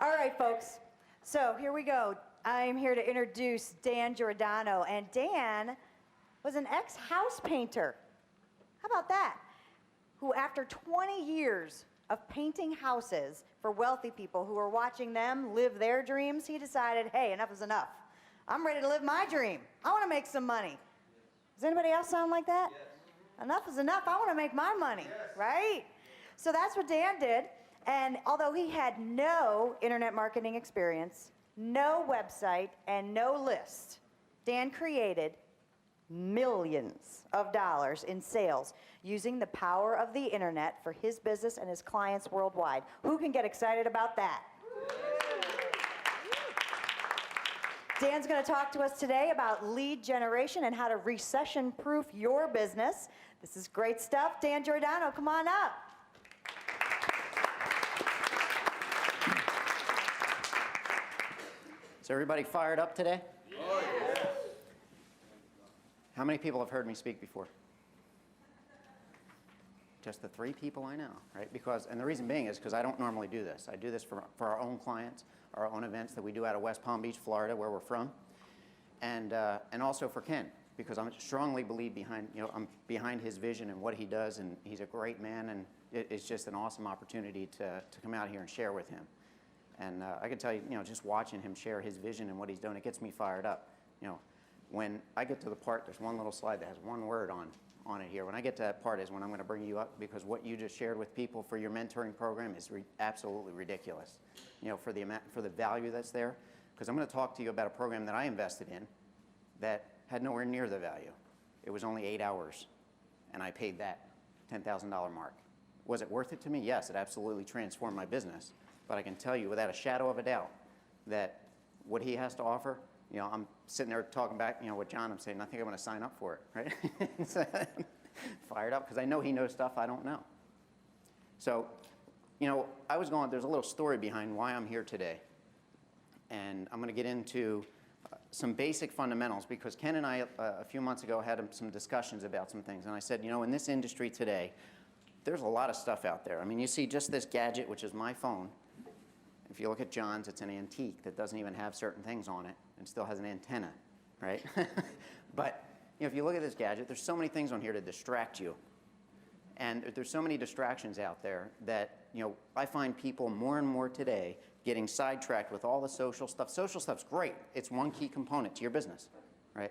All right, folks. So here we go. I'm here to introduce Dan Giordano. And Dan was an ex-house painter. How about that? Who, after 20 years of painting houses for wealthy people who were watching them live their dreams, he decided, hey, enough is enough. I'm ready to live my dream. I want to make some money. Does anybody else sound like that? Yes. Enough is enough. I want to make my money, yes. Right? So that's what Dan did. And although he had no internet marketing experience, no website, and no list, Dan created millions of dollars in sales using the power of the internet for his business and his clients worldwide. Who can get excited about that? Dan's going to talk to us today about lead generation and how to recession-proof your business. This is great stuff. Dan Giordano, come on up. Is everybody fired up today? Oh, yes. How many people have heard me speak before? Just the 3 people I know, right? And the reason being is because I don't normally do this. I do this for our own clients, our own events that we do out of West Palm Beach, Florida, where we're from, and also for Ken, because I strongly believe I'm behind his vision and what he does, and he's a great man, and it's just an awesome opportunity to come out here and share with him. And I can tell you, just watching him share his vision and what he's doing, it gets me fired up. When I get to the part, there's one little slide that has one word on it here. When I get to that part is when I'm going to bring you up, because what you just shared with people for your mentoring program is absolutely ridiculous. For the value that's there. Because I'm going to talk to you about a program that I invested in that had nowhere near the value. It was only 8 hours, and I paid that $10,000 mark. Was it worth it to me? Yes, it absolutely transformed my business. But I can tell you without a shadow of a doubt that what he has to offer, I'm sitting there talking back, with John, I'm saying, I think I'm going to sign up for it, right? So, fired up because I know he knows stuff I don't know. So, there's a little story behind why I'm here today. And I'm going to get into some basic fundamentals because Ken and I, a few months ago, had some discussions about some things. And I said, in this industry today, there's a lot of stuff out there. I mean, you see just this gadget, which is my phone. If you look at John's, it's an antique that doesn't even have certain things on it and still has an antenna, right? But if you look at this gadget, there's so many things on here to distract you. And there's so many distractions out there that, I find people more and more today getting sidetracked with all the social stuff. Social stuff's great. It's one key component to your business, right?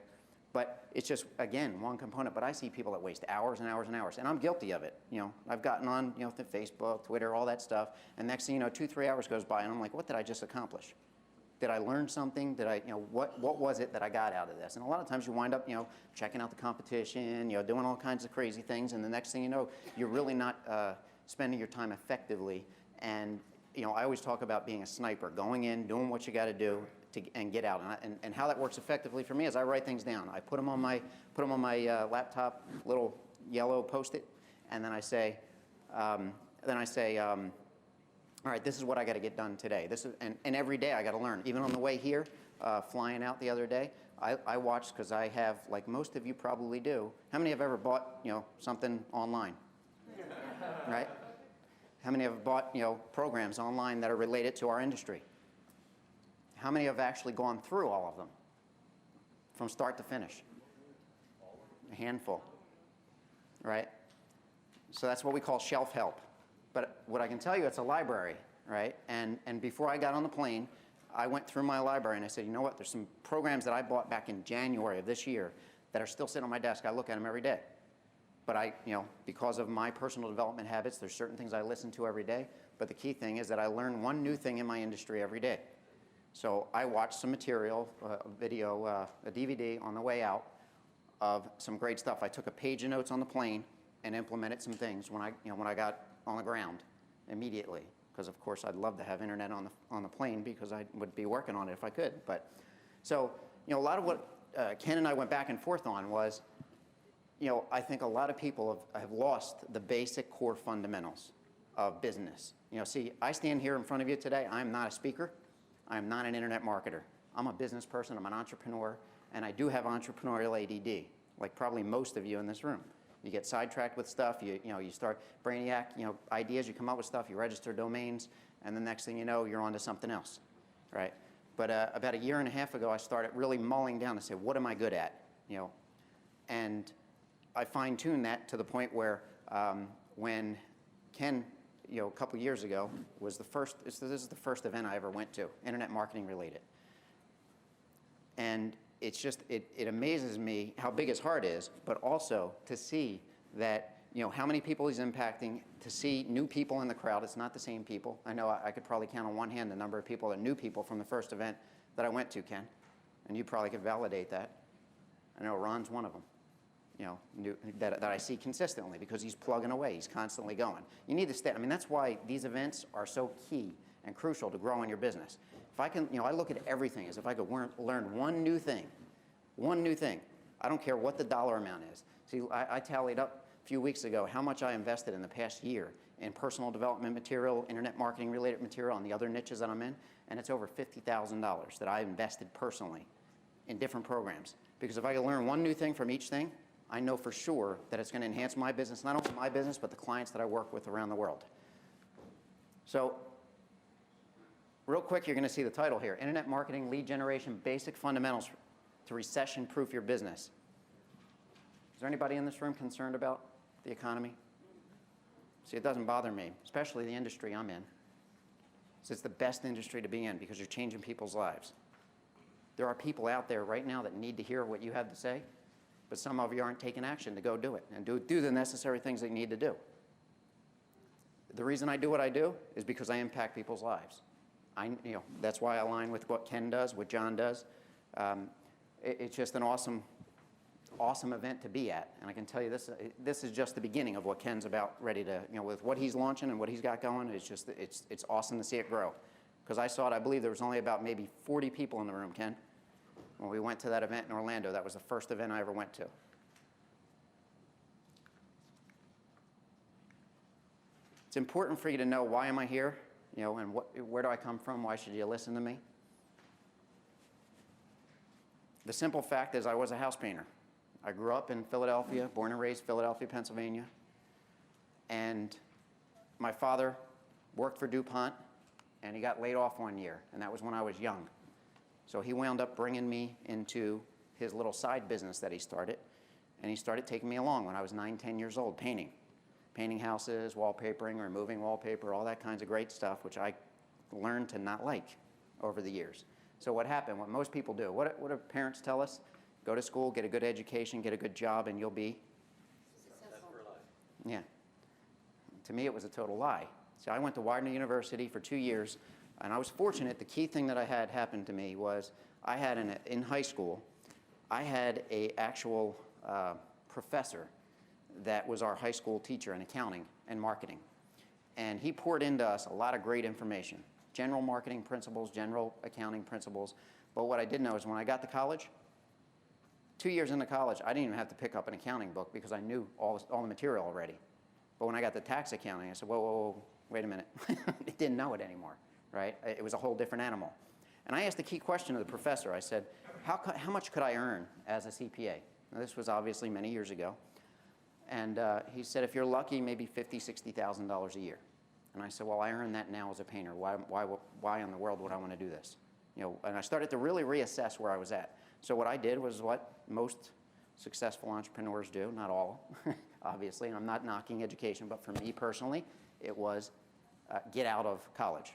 But it's just, again, one component. But I see people that waste hours and hours and hours. And I'm guilty of it. I've gotten on, to Facebook, Twitter, all that stuff. And next thing you know, 2-3 hours goes by, and I'm like, what did I just accomplish? Did I learn something? Did I, what was it that I got out of this? And a lot of times you wind up, checking out the competition, doing all kinds of crazy things. And the next thing you know, you're really not spending your time effectively. And, I always talk about being a sniper, going in, doing what you got to do. And get out, and how that works effectively for me is I write things down. I put them on my laptop, little yellow Post-it, and then I say, all right, this is what I got to get done today. And every day I got to learn. Even on the way here, flying out the other day, I watched because I have, like most of you probably do. How many have ever bought something online, right? How many have bought programs online that are related to our industry? How many have actually gone through all of them from start to finish? A handful, right? So that's what we call shelf help. But what I can tell you, it's a library, right? And before I got on the plane, I went through my library and I said, you know what? There's some programs that I bought back in January of this year that are still sitting on my desk. I look at them every day. But because of my personal development habits, there's certain things I listen to every day. But the key thing is that I learn one new thing in my industry every day. So I watched some material, a video, a DVD on the way out of some great stuff. I took a page of notes on the plane and implemented some things when I got on the ground immediately. Because of course I'd love to have internet on the plane because I would be working on it if I could. But so a lot of what Ken and I went back and forth on was, I think a lot of people have lost the basic core fundamentals of business. See, I stand here in front of you today. I'm not a speaker. I am not an internet marketer. I'm a business person, I'm an entrepreneur, and I do have entrepreneurial ADD, like probably most of you in this room. You get sidetracked with stuff, you start brainiac, ideas, you come up with stuff, you register domains, and the next thing you know, you're on to something else, right? But about a year and a half ago, I started really mulling down and say, what am I good at, you know? And I fine-tuned that to the point where when Ken, you know, a couple years ago, was the first, this is the first event I ever went to, internet marketing related. And it's just, it amazes me how big his heart is, but also to see that, you know, how many people he's impacting, to see new people in the crowd. It's not the same people. I know I could probably count on one hand the number of people, that new people from the first event that I went to, Ken. And you probably could validate that. I know Ron's one of them, you know, that I see consistently because he's plugging away. He's constantly going. You need to stay. I mean, that's why these events are so key and crucial to growing your business. If I can, you know, I look at everything as if I could learn one new thing. One new thing. I don't care what the dollar amount is. See, I tallied up a few weeks ago how much I invested in the past year in personal development material, internet marketing related material, and the other niches that I'm in, and it's over $50,000 that I invested personally in different programs. Because if I can learn one new thing from each thing, I know for sure that it's going to enhance my business, not only my business, but the clients that I work with around the world. So, real quick, you're going to see the title here, Internet Marketing Lead Generation Basic Fundamentals to Recession-Proof Your Business. Is there anybody in this room concerned about the economy? See, it doesn't bother me, especially the industry I'm in. So it's the best industry to be in because you're changing people's lives. There are people out there right now that need to hear what you have to say, but some of you aren't taking action to go do it and do the necessary things that you need to do. The reason I do what I do is because I impact people's lives. You know, that's why I align with what Ken does, what John does. It's just an awesome event to be at, and I can tell you this is just the beginning of what Ken's about ready to, you know, with what he's launching and what he's got going. It's just it's awesome to see it grow. Because I saw it, I believe there was only about maybe 40 people in the room, Ken, when we went to that event in Orlando. That was the first event I ever went to. It's important for you to know why am I here, you know, and where do I come from? Why should you listen to me? The simple fact is I was a house painter. I grew up in Philadelphia, born and raised Philadelphia, Pennsylvania. And my father worked for DuPont, and he got laid off one year, and that was when I was young. So he wound up bringing me into his little side business that he started, and he started taking me along when I was 9, 10 years old, painting houses, wallpapering, removing wallpaper, all that kinds of great stuff, which I learned to not like over the years. So what happened, what most people do, what do parents tell us? Go to school, get a good education, get a good job, and you'll be successful. Yeah. To me, it was a total lie. So I went to Widener University for 2 years, and I was fortunate. The key thing that I had happen to me was I had in high school, I had an actual professor that was our high school teacher in accounting and marketing. And he poured into us a lot of great information, general marketing principles, general accounting principles. But what I did know is when I got to college, 2 years into college, I didn't even have to pick up an accounting book because I knew all the material already. But when I got to tax accounting, I said, whoa, wait a minute. I didn't know it anymore, right? It was a whole different animal. And I asked the key question to the professor. I said, how much could I earn as a CPA? Now, this was obviously many years ago. And he said, if you're lucky, maybe $50,000, $60,000 a year. And I said, well, I earn that now as a painter. Why in the world would I want to do this? You know, and I started to really reassess where I was at. So what I did was what most successful entrepreneurs do, not all, obviously, and I'm not knocking education, but for me personally, it was get out of college.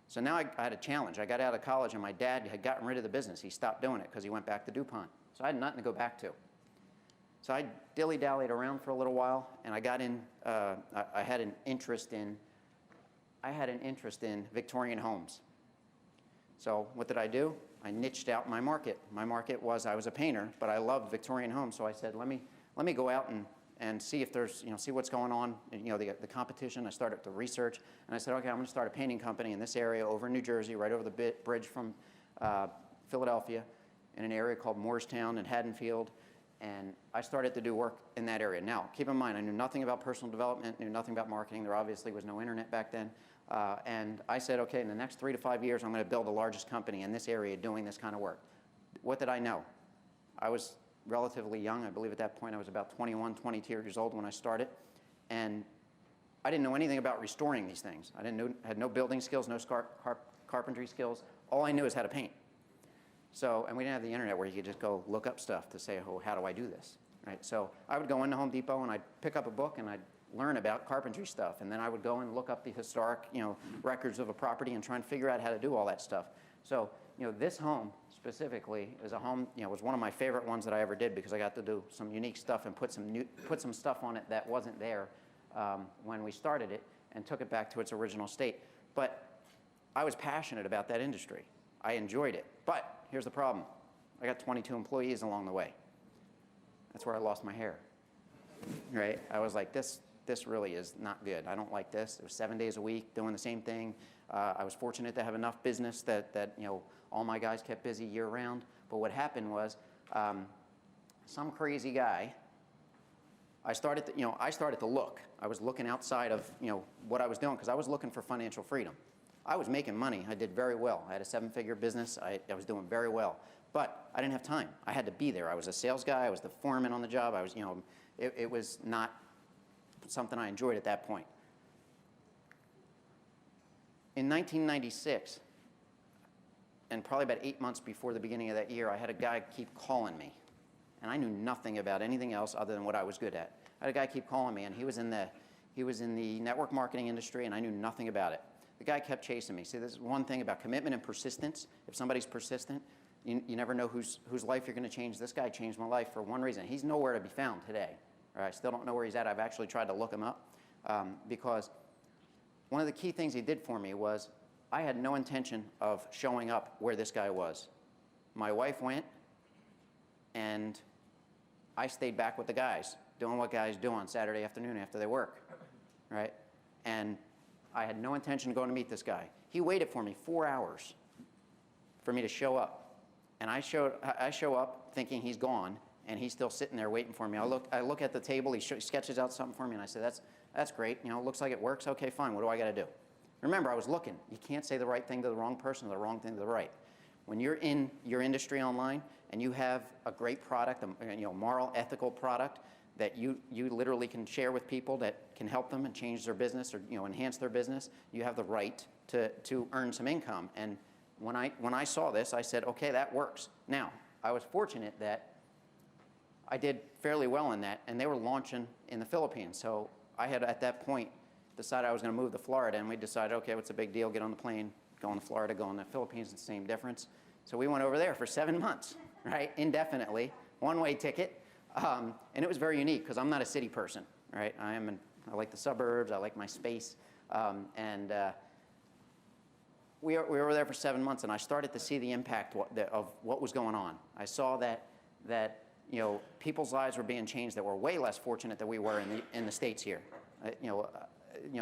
So now I had a challenge. I got out of college, and my dad had gotten rid of the business. He stopped doing it because he went back to DuPont. So I had nothing to go back to. So I dilly-dallied around for a little while, and I got in, I had an interest in Victorian homes. So what did I do? I niched out my market. My market was I was a painter, but I loved Victorian homes. So I said, let me go out and see if there's, see what's going on, the competition. I started to research, and I said, okay, I'm going to start a painting company in this area over in New Jersey, right over the bridge from Philadelphia, in an area called Moorestown and Haddonfield. And I started to do work in that area. Now, keep in mind, I knew nothing about personal development, knew nothing about marketing. There obviously was no internet back then. And I said, okay, in the next 3 to 5 years, I'm going to build the largest company in this area doing this kind of work. What did I know? I was relatively young. I believe at that point I was about 21, 22 years old when I started. And I didn't know anything about restoring these things. Had no building skills, no carpentry skills. All I knew is how to paint. So, and we didn't have the internet where you could just go look up stuff to say, oh, how do I do this, right? So I would go into Home Depot and I'd pick up a book and I'd learn about carpentry stuff. And then I would go and look up the historic, records of a property and try and figure out how to do all that stuff. So, this home specifically is a home, was one of my favorite ones that I ever did because I got to do some unique stuff and put some stuff on it that wasn't there when we started it and took it back to its original state. But I was passionate about that industry. I enjoyed it. But here's the problem. I got 22 employees along the way. That's where I lost my hair, right? I was like, this really is not good. I don't like this. It was 7 days a week doing the same thing. I was fortunate to have enough business that all my guys kept busy year round. But what happened was some crazy guy, I started to look. I was looking outside of what I was doing because I was looking for financial freedom. I was making money. I did very well. I had a 7-figure business. I was doing very well. But I didn't have time. I had to be there. I was a sales guy. I was the foreman on the job. I was, it was not something I enjoyed at that point. In 1996, and probably about 8 months before the beginning of that year, I had a guy keep calling me. And I knew nothing about anything else other than what I was good at. I had a guy keep calling me, and he was in the network marketing industry, and I knew nothing about it. The guy kept chasing me. See, this is one thing about commitment and persistence. If somebody's persistent, you never know whose life you're going to change. This guy changed my life for one reason. He's nowhere to be found today. Or I still don't know where he's at. I've actually tried to look him up because one of the key things he did for me was I had no intention of showing up where this guy was. My wife went, and I stayed back with the guys, doing what guys do on Saturday afternoon after they work, right? And I had no intention of going to meet this guy. He waited for me 4 hours for me to show up. And I show up thinking he's gone, and he's still sitting there waiting for me. I look at the table, he sketches out something for me, and I say, that's great, it looks like it works, okay, fine, what do I gotta do? Remember, I was looking. You can't say the right thing to the wrong person or the wrong thing to the right. When you're in your industry online and you have a great product, a moral, ethical product that you literally can share with people that can help them and change their business or enhance their business, you have the right to earn some income. And when I saw this, I said, okay, that works. Now, I was fortunate that I did fairly well in that, and they were launching in the Philippines. So I had, at that point, decided I was going to move to Florida, and we decided, okay, what's the big deal? Get on the plane, go to Florida, go in the Philippines, it's the same difference. So we went over there for 7 months, right, indefinitely, one-way ticket, and it was very unique because I'm not a city person, right? I like the suburbs, I like my space, we were over there for 7 months, and I started to see the impact of what was going on. I saw that people's lives were being changed that were way less fortunate than we were in the States here.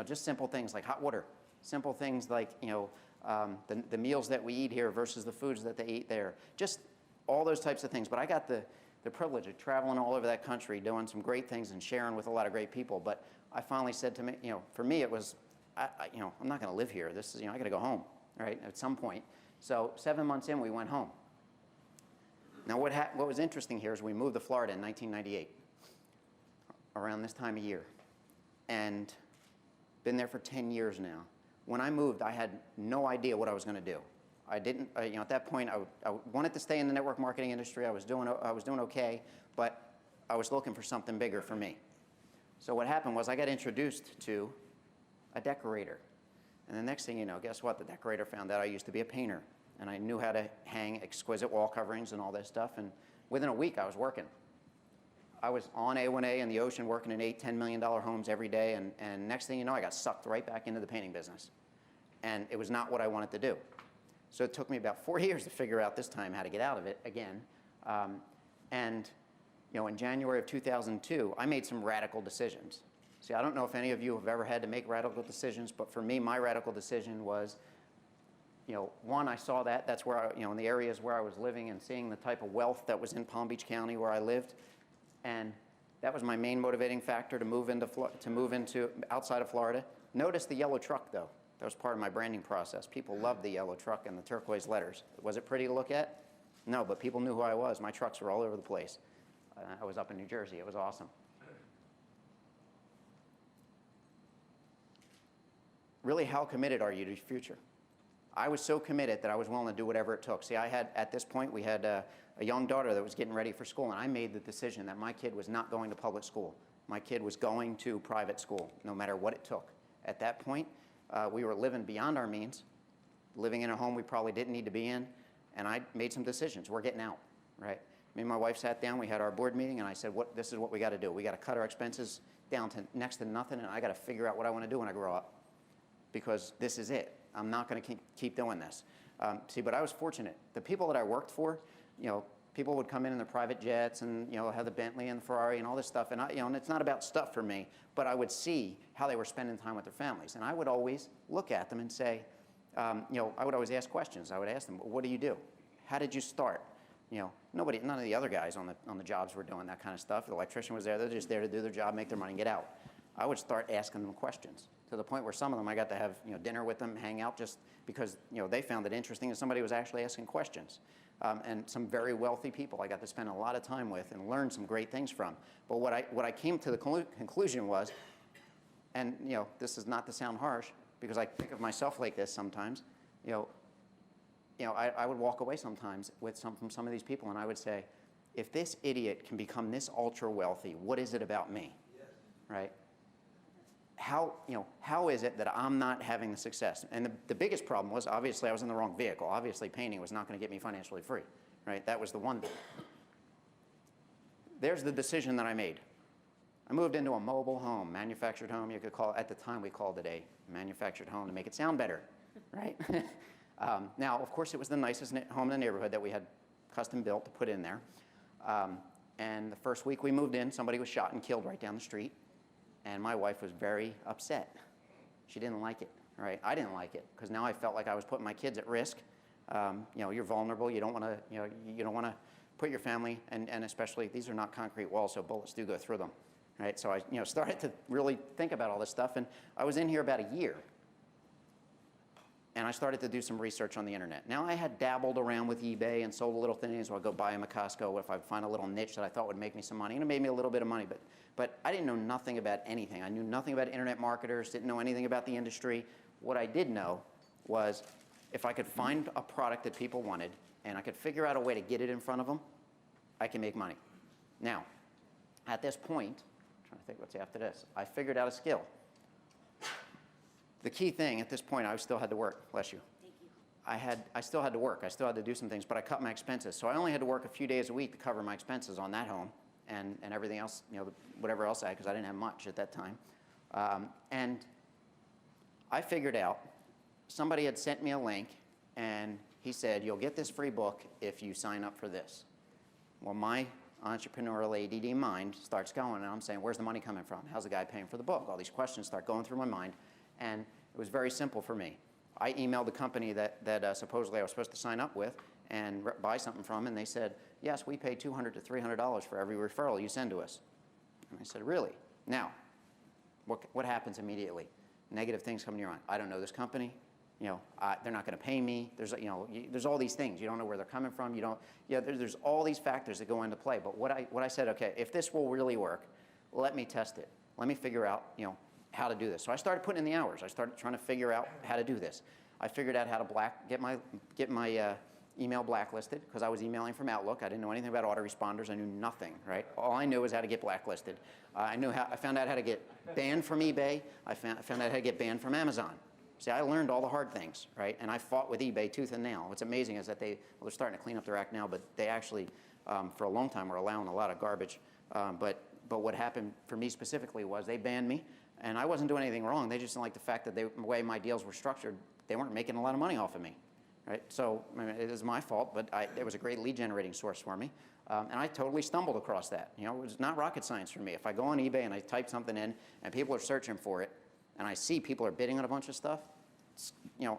Just simple things like hot water, simple things like the meals that we eat here versus the foods that they eat there, just all those types of things. But I got the privilege of traveling all over that country, doing some great things and sharing with a lot of great people. But I finally said to me, for me it was, I'm not going to live here. This is, I got to go home, right? At some point. So 7 months in, we went home. Now what was interesting here is we moved to Florida in 1998, around this time of year, and been there for 10 years now. When I moved, I had no idea what I was going to do. I didn't, at that point, I wanted to stay in the network marketing industry. I was doing okay, but I was looking for something bigger for me. So what happened was I got introduced to a decorator. And the next thing you know, guess what? The decorator found out I used to be a painter, and I knew how to hang exquisite wall coverings and all this stuff. And within a week, I was working. I was on A1A in the ocean working in $8, $10 million homes every day, and next thing you know, I got sucked right back into the painting business. And it was not what I wanted to do. So it took me about 4 years to figure out this time how to get out of it again. In January of 2002, I made some radical decisions. See, I don't know if any of you have ever had to make radical decisions, but for me, my radical decision was, one, I saw that's where in the areas where I was living and seeing the type of wealth that was in Palm Beach County where I lived. And that was my main motivating factor to move into outside of Florida. Notice the yellow truck, though. That was part of my branding process. People loved the yellow truck and the turquoise letters. Was it pretty to look at? No, but people knew who I was. My trucks were all over the place. I was up in New Jersey. It was awesome. really how committed are you to your future? I was so committed that I was willing to do whatever it took. See, at this point, we had a young daughter that was getting ready for school, and I made the decision that my kid was not going to public school. My kid was going to private school, no matter what it took. At that point, we were living beyond our means, living in a home we probably didn't need to be in, and I made some decisions. We're getting out, right? Me and my wife sat down, we had our board meeting, and I said, this is what we got to do. We got to cut our expenses down to next to nothing, and I got to figure out what I want to do when I grow up, because this is it. I'm not going to keep doing this. See, but I was fortunate. The people that I worked for, people would come in their private jets and, have the Bentley and the Ferrari and all this stuff. And, and it's not about stuff for me, but I would see how they were spending time with their families. And I would always look at them and say, I would always ask questions. I would ask them, what do you do? How did you start? None of the other guys on the jobs were doing that kind of stuff. The electrician was there. They're just there to do their job, make their money, and get out. I would start asking them questions, to the point where some of them I got to have dinner with them, hang out, just because they found it interesting and somebody was actually asking questions. And some very wealthy people I got to spend a lot of time with and learn some great things from. But what I came to the conclusion was, and this is not to sound harsh, because I think of myself like this sometimes, I would walk away sometimes from some of these people, and I would say, if this idiot can become this ultra wealthy, what is it about me? Yes. Right? How is it that I'm not having the success? And the biggest problem was, obviously, I was in the wrong vehicle. Obviously, painting was not going to get me financially free, right? That was the one thing. There's the decision that I made. I moved into a mobile home, manufactured home. You could call it, at the time, we called it a manufactured home to make it sound better, right? Now, of course, it was the nicest home in the neighborhood that we had custom built to put in there. And the first week we moved in, somebody was shot and killed right down the street. And my wife was very upset. She didn't like it, right? I didn't like it, because now I felt like I was putting my kids at risk. You're vulnerable. You don't want to, you don't want to put your family, and especially, these are not concrete walls, so bullets do go through them, right? So I, started to really think about all this stuff, and I was in here about a year. And I started to do some research on the internet. Now, I had dabbled around with eBay and sold a little things. I'd go buy them at Costco if I find a little niche that I thought would make me some money. And it made me a little bit of money, but I didn't know nothing about anything. I knew nothing about internet marketers, didn't know anything about the industry. What I did know was, if I could find a product that people wanted and I could figure out a way to get it in front of them, I can make money. Now, at this point, I'm trying to think what's after this, I figured out a skill. The key thing at this point, I still had to work, bless you. Thank you. I still had to work. I still had to do some things, but I cut my expenses. So I only had to work a few days a week to cover my expenses on that home and everything else, whatever else I had, because I didn't have much at that time. And I figured out, somebody had sent me a link, and he said, you'll get this free book if you sign up for this. Well, my entrepreneurial ADD mind starts going, and I'm saying, where's the money coming from? How's the guy paying for the book? All these questions start going through my mind. And it was very simple for me. I emailed the company that supposedly I was supposed to sign up with and buy something from, and they said, yes, we pay $200 to $300 for every referral you send to us. And I said, really? Now, what happens immediately? Negative things come to your mind. I don't know this company. They're not going to pay me. There's all these things. You don't know where they're coming from. There's all these factors that go into play. But what I said, okay, if this will really work, let me test it. Let me figure out, how to do this. So I started putting in the hours. I started trying to figure out how to do this. I figured out how to get my email blacklisted, because I was emailing from Outlook. I didn't know anything about autoresponders. I knew nothing, right? All I knew was how to get blacklisted. I found out how to get banned from eBay. I found out how to get banned from Amazon. See, I learned all the hard things, right? And I fought with eBay tooth and nail. What's amazing is that they're starting to clean up their act now, but they actually, for a long time, were allowing a lot of garbage. But what happened for me specifically was they banned me. And I wasn't doing anything wrong. They just didn't like the fact that the way my deals were structured, they weren't making a lot of money off of me, right? So it is my fault, but it was a great lead generating source for me. And I totally stumbled across that. It was not rocket science for me. If I go on eBay and I type something in and people are searching for it, and I see people are bidding on a bunch of stuff,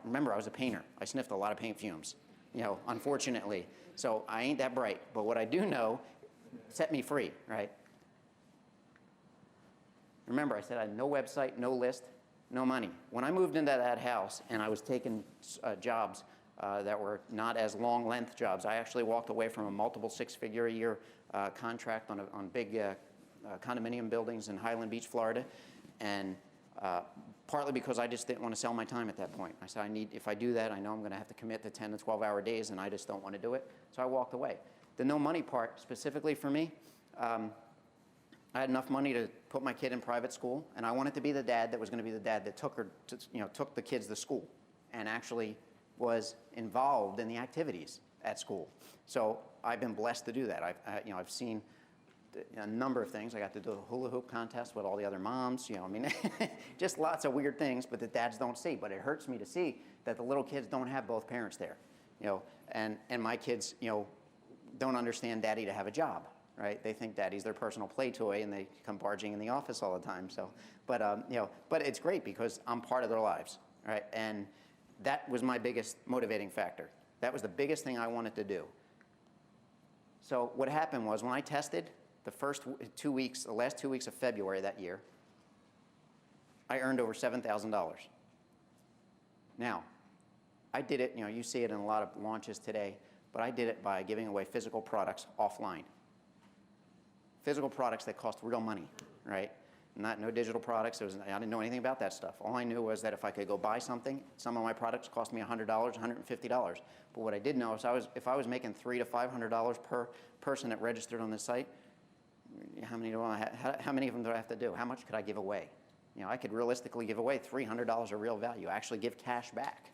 remember, I was a painter. I sniffed a lot of paint fumes, unfortunately. So I ain't that bright. But what I do know set me free, right? Remember, I said I had no website, no list, no money. When I moved into that house and I was taking jobs that were not as long length jobs, I actually walked away from a multiple six-figure a year contract on big condominium buildings in Highland Beach, Florida. And partly because I just didn't want to sell my time at that point. I said, if I do that, I know I'm going to have to commit to 10 to 12-hour days, and I just don't want to do it. So I walked away. The no money part, specifically for me, I had enough money to put my kid in private school, and I wanted to be the dad that was going to be the dad that took the kids to school and actually was involved in the activities at school. So I've been blessed to do that. I've seen a number of things. I got to do a hula hoop contest with all the other moms, just lots of weird things, but that dads don't see. But it hurts me to see that the little kids don't have both parents there, and my kids, don't understand daddy to have a job, right? They think daddy's their personal play toy, and they come barging in the office all the time. So, but it's great because I'm part of their lives, right? And that was my biggest motivating factor. That was the biggest thing I wanted to do. So what happened was when I tested, the last 2 weeks of February that year, I earned over $7,000. Now, I did it, you see it in a lot of launches today, but I did it by giving away physical products offline. Physical products that cost real money, right? No digital products. I didn't know anything about that stuff. All I knew was that if I could go buy something, some of my products cost me $100, $150. But what I did know is if I was making $300 to $500 per person that registered on the site, how many of them do I have to do? How much could I give away? I could realistically give away $300 of real value, actually give cash back.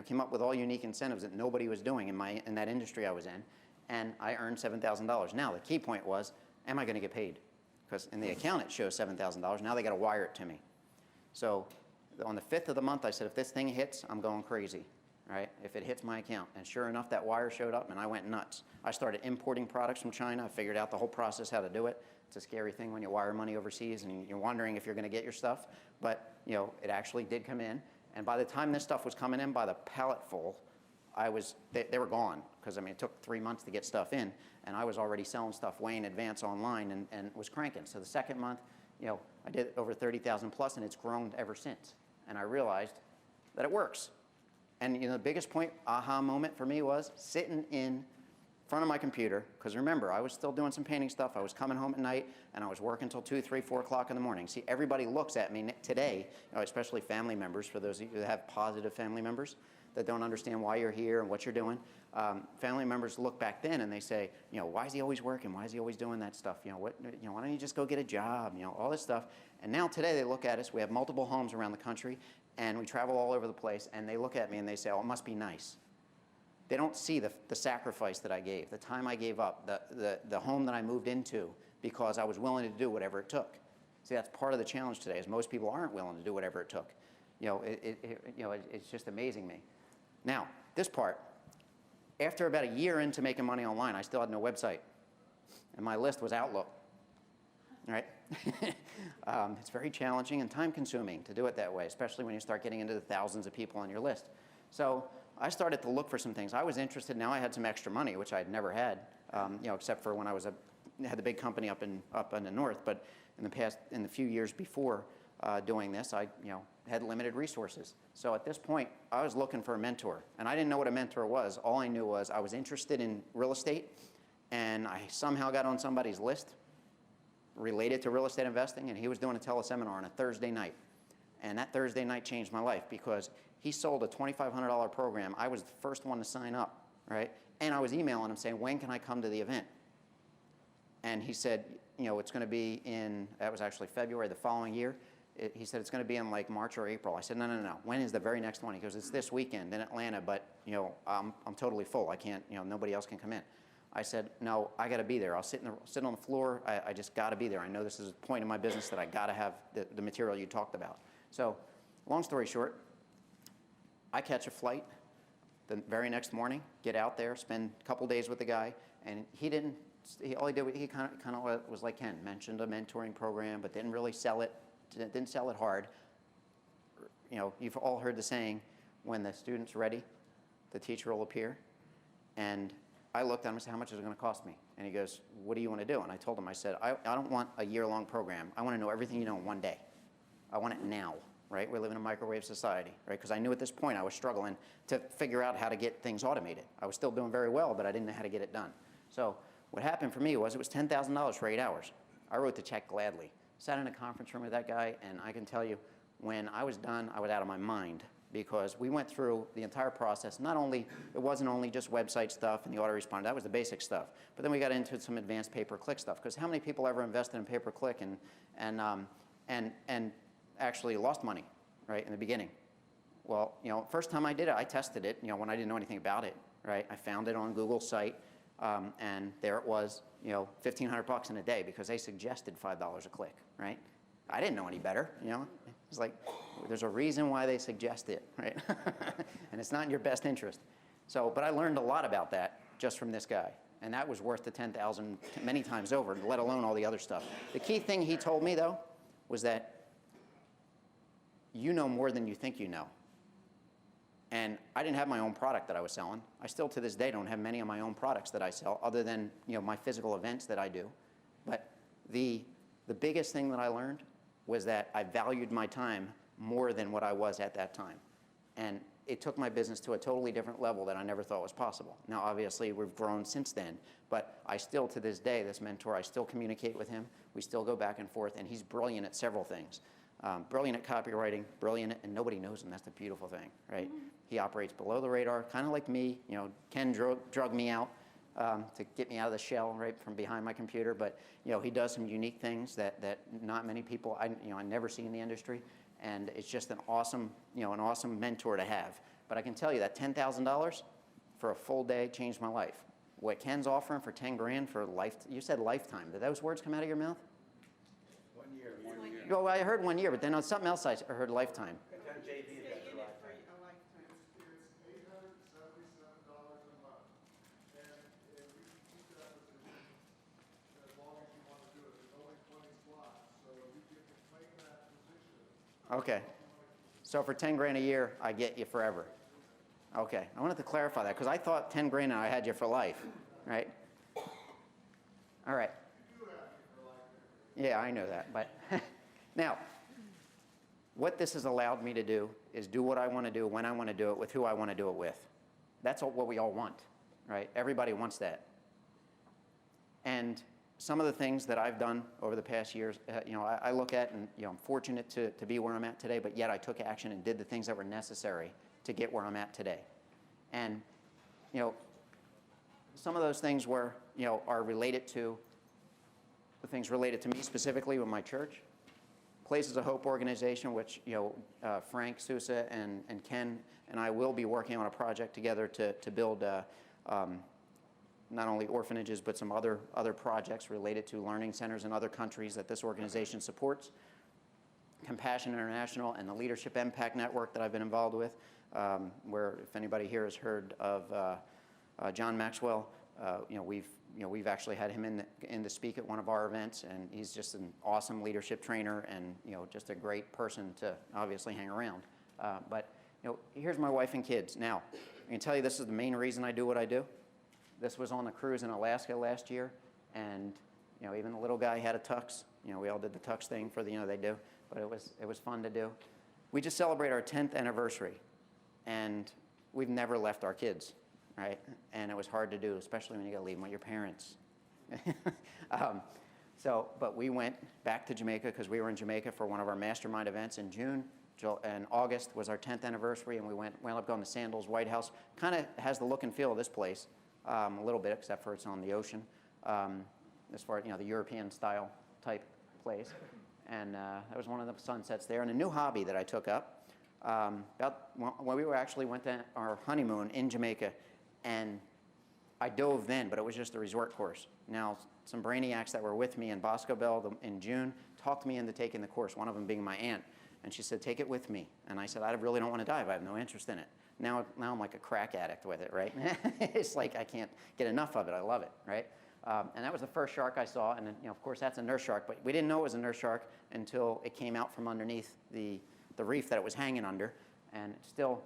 Came up with all unique incentives that nobody was doing in that industry I was in, and I earned $7,000. Now, the key point was, am I going to get paid? Because in the account it shows $7,000. Now they got to wire it to me. So on the 5th of the month, I said, if this thing hits, I'm going crazy, right? If it hits my account. And sure enough, that wire showed up, and I went nuts. I started importing products from China. I figured out the whole process, how to do it. It's a scary thing when you wire money overseas and you're wondering if you're going to get your stuff. But it actually did come in. And by the time this stuff was coming in by the pallet full, they were gone. Because it took 3 months to get stuff in. And I was already selling stuff way in advance online and was cranking. So the second month, I did over 30,000 plus, and it's grown ever since. And I realized that it works. And the biggest aha moment for me was sitting in front of my computer, because remember, I was still doing some painting stuff. I was coming home at night, and I was working until 2, 3, 4 o'clock in the morning. See, everybody looks at me today, especially family members, for those of you that have positive family members that don't understand why you're here and what you're doing. Family members look back then and they say, why is he always working? Why is he always doing that stuff? Why don't you just go get a job? All this stuff. And now today they look at us. We have multiple homes around the country, and we travel all over the place. And they look at me and they say, oh, it must be nice. They don't see the sacrifice that I gave, the time I gave up, the home that I moved into because I was willing to do whatever it took. See, that's part of the challenge today, is most people aren't willing to do whatever it took. It's just amazing me. Now, this part, after about a year into making money online, I still had no website. And my list was Outlook. All right? It's very challenging and time-consuming to do it that way, especially when you start getting into the thousands of people on your list. So I started to look for some things. I was interested. Now I had some extra money, which I'd never had, except for when I had the big company up in the north. But in the few years before doing this, I had limited resources. So at this point, I was looking for a mentor, and I didn't know what a mentor was. All I knew was I was interested in real estate, and I somehow got on somebody's list related to real estate investing, and he was doing a teleseminar on a Thursday night. And that Thursday night changed my life because he sold a $2,500 program. I was the first one to sign up, right? And I was emailing him saying, when can I come to the event? And he said, it's going to be that was actually February the following year. He said, it's going to be in like March or April. I said, no. When is the very next one? He goes, it's this weekend in Atlanta, but I'm totally full. I can't, nobody else can come in. I said, no, I got to be there. I'll sit on the floor. I just got to be there. I know this is a point in my business that I got to have the material you talked about. So long story short, I catch a flight the very next morning, get out there, spend a couple days with the guy, and all he did, he kind of was like Ken, mentioned a mentoring program, but didn't really sell it. Didn't sell it hard. You've all heard the saying, when the student's ready, the teacher will appear. And I looked at him and said, how much is it going to cost me? And he goes, what do you want to do? And I told him, I said, I don't want a year-long program. I want to know everything you know in one day. I want it now, right? We live in a microwave society, right? Because I knew at this point I was struggling to figure out how to get things automated. I was still doing very well, but I didn't know how to get it done. So what happened for me was it was $10,000 for 8 hours. I wrote the check gladly. Sat in a conference room with that guy, and I can tell you, when I was done, I was out of my mind, because we went through the entire process. It wasn't only just website stuff and the autoresponder, that was the basic stuff. But then we got into some advanced pay-per-click stuff, because how many people ever invested in pay-per-click and actually lost money, right, in the beginning? Well, first time I did it, I tested it, when I didn't know anything about it, right? I found it on Google's site, and there it was, $1,500 in a day, because they suggested $5 a click, right? I didn't know any better, It's like, there's a reason why they suggest it, right? And it's not in your best interest. So, but I learned a lot about that just from this guy. And that was worth the $10,000 many times over, let alone all the other stuff. The key thing he told me, though, was that you know more than you think you know. And I didn't have my own product that I was selling. I still, to this day, don't have many of my own products that I sell, other than my physical events that I do. But the biggest thing that I learned was that I valued my time more than what I was at that time. And it took my business to a totally different level that I never thought was possible. Now, obviously, we've grown since then, but I still, to this day, this mentor, I still communicate with him. We still go back and forth, and he's brilliant at several things. Brilliant at copywriting, brilliant, and nobody knows him. That's the beautiful thing, right? He operates below the radar, kind of like me. Ken drug me out to get me out of the shell, right, from behind my computer. But he does some unique things that not many people I never see in the industry, and it's just an awesome mentor to have. But I can tell you that $10,000 for a full day changed my life. What Ken's offering for 10 grand for life, you said lifetime. Did those words come out of your mouth? 1 year. 1 year. Well, I heard 1 year, but then on something else I heard lifetime. JD, that's a lifetime. It's $877 a month, and we keep that position as long as you want to do it. There's only 20 slots, so you get to claim that position. Okay. So for 10 grand a year, I get you forever. Okay. I wanted to clarify that, because I thought 10 grand and I had you for life, right? All right. Yeah, I know that, but now, what this has allowed me to do is do what I want to do, when I want to do it, with who I want to do it with. That's what we all want, right? Everybody wants that. And some of the things that I've done over the past years, I look at, and I'm fortunate to be where I'm at today, but yet I took action and did the things that were necessary to get where I'm at today. And some of those things are related to the things related to me specifically with my church. Places of Hope organization, which Frank Sousa and Ken and I will be working on a project together to build not only orphanages but some other projects related to learning centers in other countries that this organization supports. Compassion International and the Leadership Impact Network that I've been involved with, where if anybody here has heard of John Maxwell, we've actually had him in to speak at one of our events, and he's just an awesome leadership trainer and just a great person to obviously hang around. But here's my wife and kids. Now, I can tell you this is the main reason I do what I do. This was on the cruise in Alaska last year, and even the little guy had a tux. We all did the tux thing for the they do, but it was fun to do. We just celebrated our 10th anniversary, and we've never left our kids. Right? And it was hard to do, especially when you got to leave them with your parents. But we went back to Jamaica because we were in Jamaica for one of our mastermind events in June. And August was our 10th anniversary, and we wound up going to Sandals White House. Kind of has the look and feel of this place, a little bit, except for it's on the ocean, as far as the European style type place. And that was one of the sunsets there. And a new hobby that I took up when we went to our honeymoon in Jamaica. And I dove then, but it was just a resort course. Now, some brainiacs that were with me in Bosco Bell in June talked me into taking the course, one of them being my aunt. And she said, take it with me. And I said, I really don't want to dive. I have no interest in it. Now I'm like a crack addict with it, right? It's like I can't get enough of it. I love it, right? And that was the first shark I saw. And of course, that's a nurse shark. But we didn't know it was a nurse shark until it came out from underneath the reef that it was hanging under. And it's still,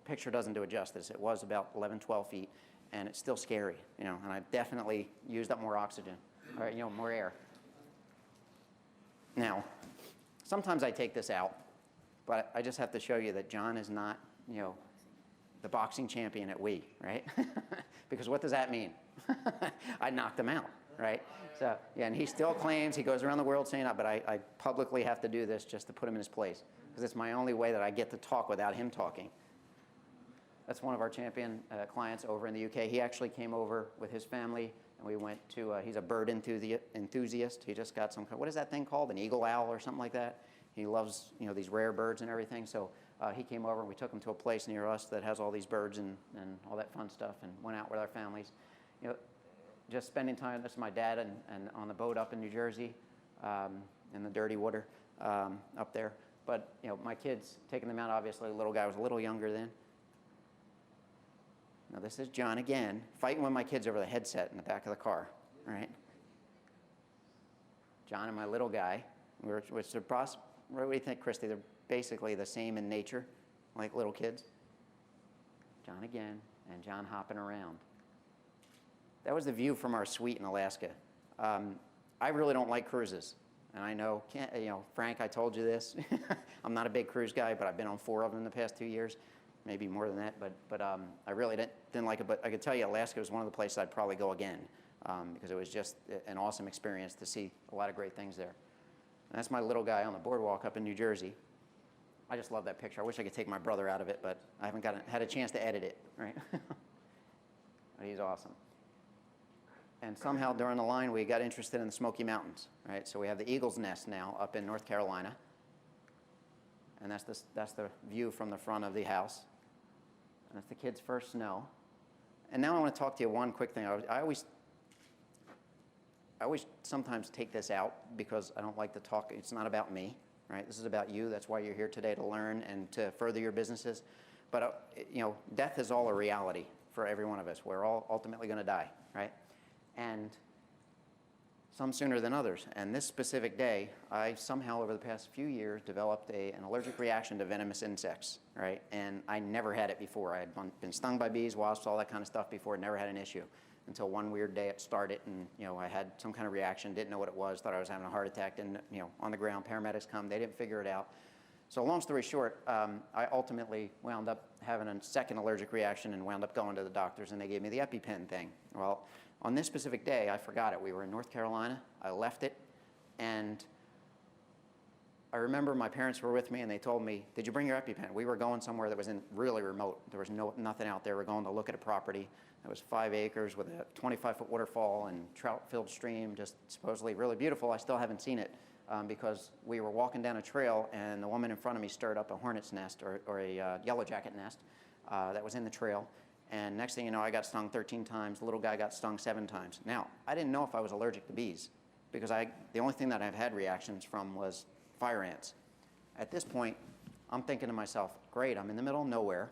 picture doesn't do it justice. It was about 11, 12 feet, and it's still scary, and I definitely used up more oxygen, or, more air. Now, sometimes I take this out, but I just have to show you that John is not, the boxing champion at Wii, right? Because what does that mean? I knocked him out, right? So, yeah, and he still claims, he goes around the world saying, but I publicly have to do this just to put him in his place, because it's my only way that I get to talk without him talking. That's one of our champion clients over in the UK. He actually came over with his family, and we went to, he's a bird enthusiast. He just got some, what is that thing called? An eagle owl or something like that? He loves, these rare birds and everything. So he came over, and we took him to a place near us that has all these birds and all that fun stuff, and went out with our families. Just spending time, this is my dad, and on the boat up in New Jersey, in the dirty water up there. But, my kids, taking them out, obviously, the little guy was a little younger then. Now, this is John again, fighting with my kids over the headset in the back of the car, right? John and my little guy, what do you think, Christy? They're basically the same in nature, like little kids. John again, and John hopping around. That was the view from our suite in Alaska. I really don't like cruises. And I know, Frank, I told you this. I'm not a big cruise guy, but I've been on 4 of them in the past 2 years. Maybe more than that, but I really didn't like it. But I could tell you Alaska was one of the places I'd probably go again, because it was just an awesome experience to see a lot of great things there. And that's my little guy on the boardwalk up in New Jersey. I just love that picture. I wish I could take my brother out of it, but I haven't had a chance to edit it, right? But he's awesome. And somehow during the line, we got interested in the Smoky Mountains, right? So we have the Eagle's Nest now up in North Carolina. And that's the view from the front of the house. And that's the kids' first snow. And now I want to talk to you one quick thing. I always sometimes take this out because I don't like to talk. It's not about me, right? This is about you. That's why you're here today, to learn and to further your businesses. But, death is all a reality for every one of us. We're all ultimately going to die, right? And some sooner than others. And this specific day, I somehow over the past few years developed an allergic reaction to venomous insects, right? And I never had it before. I had been stung by bees, wasps, all that kind of stuff before, never had an issue. Until one weird day it started, and I had some kind of reaction, didn't know what it was, thought I was having a heart attack, and on the ground, paramedics come, they didn't figure it out. So long story short, I ultimately wound up having a second allergic reaction and wound up going to the doctors, and they gave me the EpiPen thing. Well, on this specific day, I forgot it. We were in North Carolina. I left it, and I remember my parents were with me, and they told me, "Did you bring your EpiPen?" We were going somewhere that was really remote. There was nothing out there. We're going to look at a property that was 5 acres with a 25-foot waterfall and trout-filled stream, just supposedly really beautiful. I still haven't seen it because we were walking down a trail, and the woman in front of me stirred up a hornet's nest or a yellow jacket nest that was in the trail. And next thing you know, I got stung 13 times. The little guy got stung 7 times. Now, I didn't know if I was allergic to bees because the only thing that I've had reactions from was fire ants. At this point, I'm thinking to myself, great, I'm in the middle of nowhere.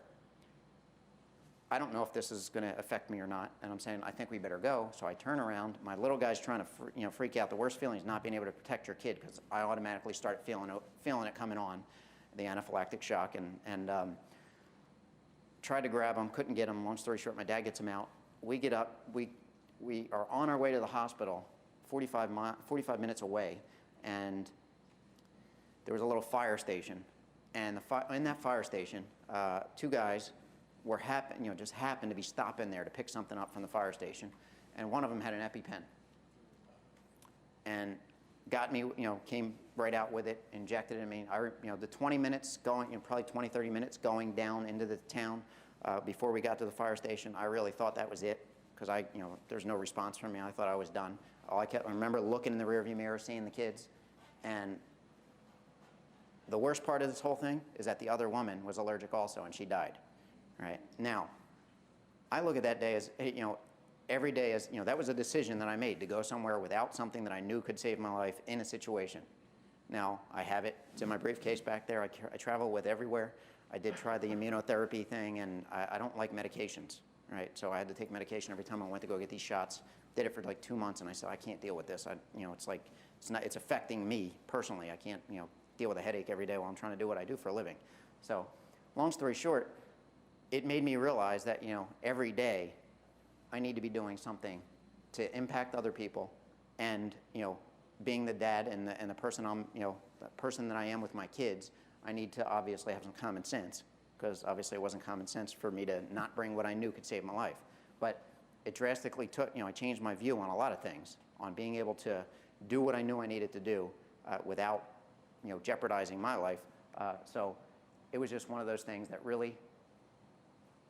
I don't know if this is going to affect me or not. And I'm saying, I think we better go. So I turn around. My little guy's trying to freak out. The worst feeling is not being able to protect your kid because I automatically start feeling it coming on, the anaphylactic shock. And tried to grab him, couldn't get him. Long story short, my dad gets him out. We get up. We are on our way to the hospital, 45 minutes away, and there was a little fire station. And in that fire station, 2 guys were just happened to be stopping there to pick something up from the fire station, and one of them had an EpiPen. And got me, came right out with it, injected it. I mean, the 20 minutes going, probably 20, 30 minutes going down into the town before we got to the fire station, I really thought that was it because there's no response from me. I thought I was done. I remember looking in the rearview mirror, seeing the kids, and the worst part of this whole thing is that the other woman was allergic also, and she died. Right? Now, I look at that day as, every day as, that was a decision that I made to go somewhere without something that I knew could save my life in a situation. Now, I have it. It's in my briefcase back there. I travel with everywhere. I did try the immunotherapy thing, and I don't like medications, right? So I had to take medication every time I went to go get these shots. Did it for like 2 months, and I said, I can't deal with this. It's affecting me personally. I can't, deal with a headache every day while I'm trying to do what I do for a living. So, long story short, it made me realize that, every day I need to be doing something to impact other people, and, being the dad and the person the person that I am with my kids, I need to obviously have some common sense, because obviously it wasn't common sense for me to not bring what I knew could save my life. But it drastically I changed my view on a lot of things, on being able to do what I knew I needed to do without, jeopardizing my life. So it was just one of those things that really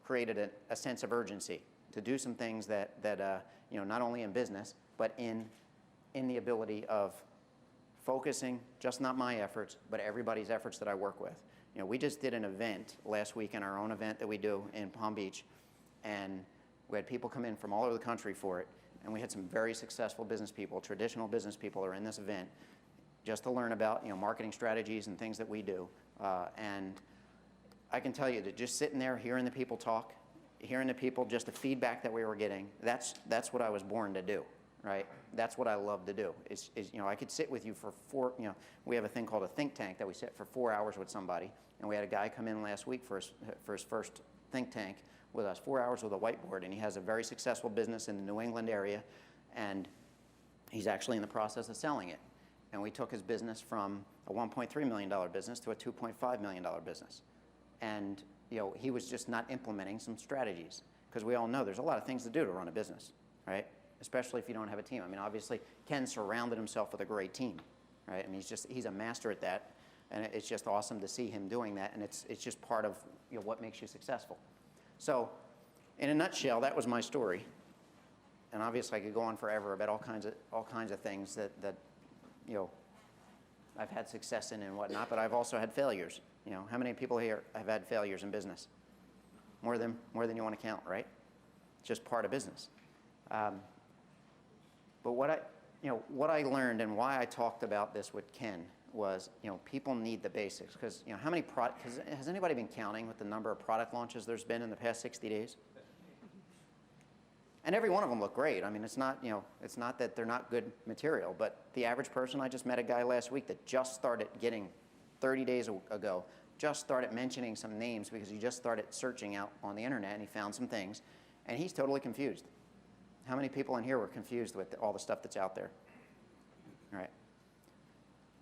created a sense of urgency to do some things that not only in business, but in the ability of focusing just not my efforts, but everybody's efforts that I work with. We just did an event last week, in our own event that we do in Palm Beach, and we had people come in from all over the country for it, and we had some very successful business people, traditional business people are in this event, just to learn about marketing strategies and things that we do. And I can tell you that just sitting there, hearing the people talk, hearing the people, just the feedback that we were getting, that's what I was born to do, right? That's what I love to do. I could sit with you for we have a thing called a think tank that we sit for 4 hours with somebody, and we had a guy come in last week for his first think tank with us, 4 hours with a whiteboard, and he has a very successful business in the New England area, and he's actually in the process of selling it. And we took his business from a $1.3 million business to a $2.5 million business. And he was just not implementing some strategies, because we all know there's a lot of things to do to run a business, right? Especially if you don't have a team. I mean, obviously, Ken surrounded himself with a great team, right? And he's a master at that, and it's just awesome to see him doing that, and it's just part of what makes you successful. So, in a nutshell, that was my story. And obviously, I could go on forever about all kinds of things that I've had success in and whatnot, but I've also had failures. How many people here have had failures in business? More than you want to count, right? It's just part of business. But what I learned and why I talked about this with Ken was, people need the basics. Because, how many has anybody been counting with the number of product launches there's been in the past 60 days? And every one of them look great. I mean, it's not that they're not good material, but the average person, I just met a guy last week that just started getting, 30 days ago, just started mentioning some names because he just started searching out on the internet and he found some things, and he's totally confused. How many people in here were confused with all the stuff that's out there? All right.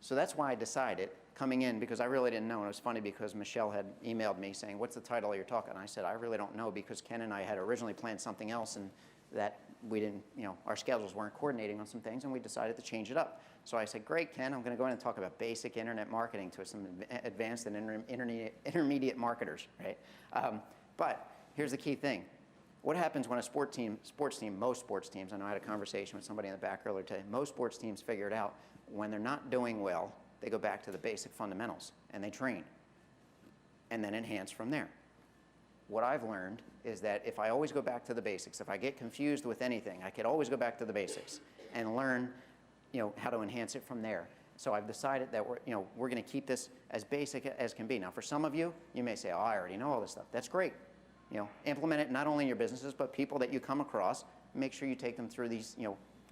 So that's why I decided, coming in, because I really didn't know, and it was funny because Michelle had emailed me saying, what's the title of your talk? And I said, I really don't know, because Ken and I had originally planned something else, and that we didn't, our schedules weren't coordinating on some things, and we decided to change it up. So I said, great, Ken, I'm going to go in and talk about basic internet marketing to some advanced and intermediate marketers, right? But here's the key thing. What happens when a sports team, most sports teams, I know I had a conversation with somebody in the back earlier today, most sports teams figure it out, when they're not doing well, they go back to the basic fundamentals and they train and then enhance from there. What I've learned is that if I always go back to the basics, if I get confused with anything, I could always go back to the basics and learn, how to enhance it from there. So I've decided that we're going to keep this as basic as can be. Now, for some of you, you may say, oh, I already know all this stuff. That's great. Implement it not only in your businesses, but people that you come across, make sure you take them through these,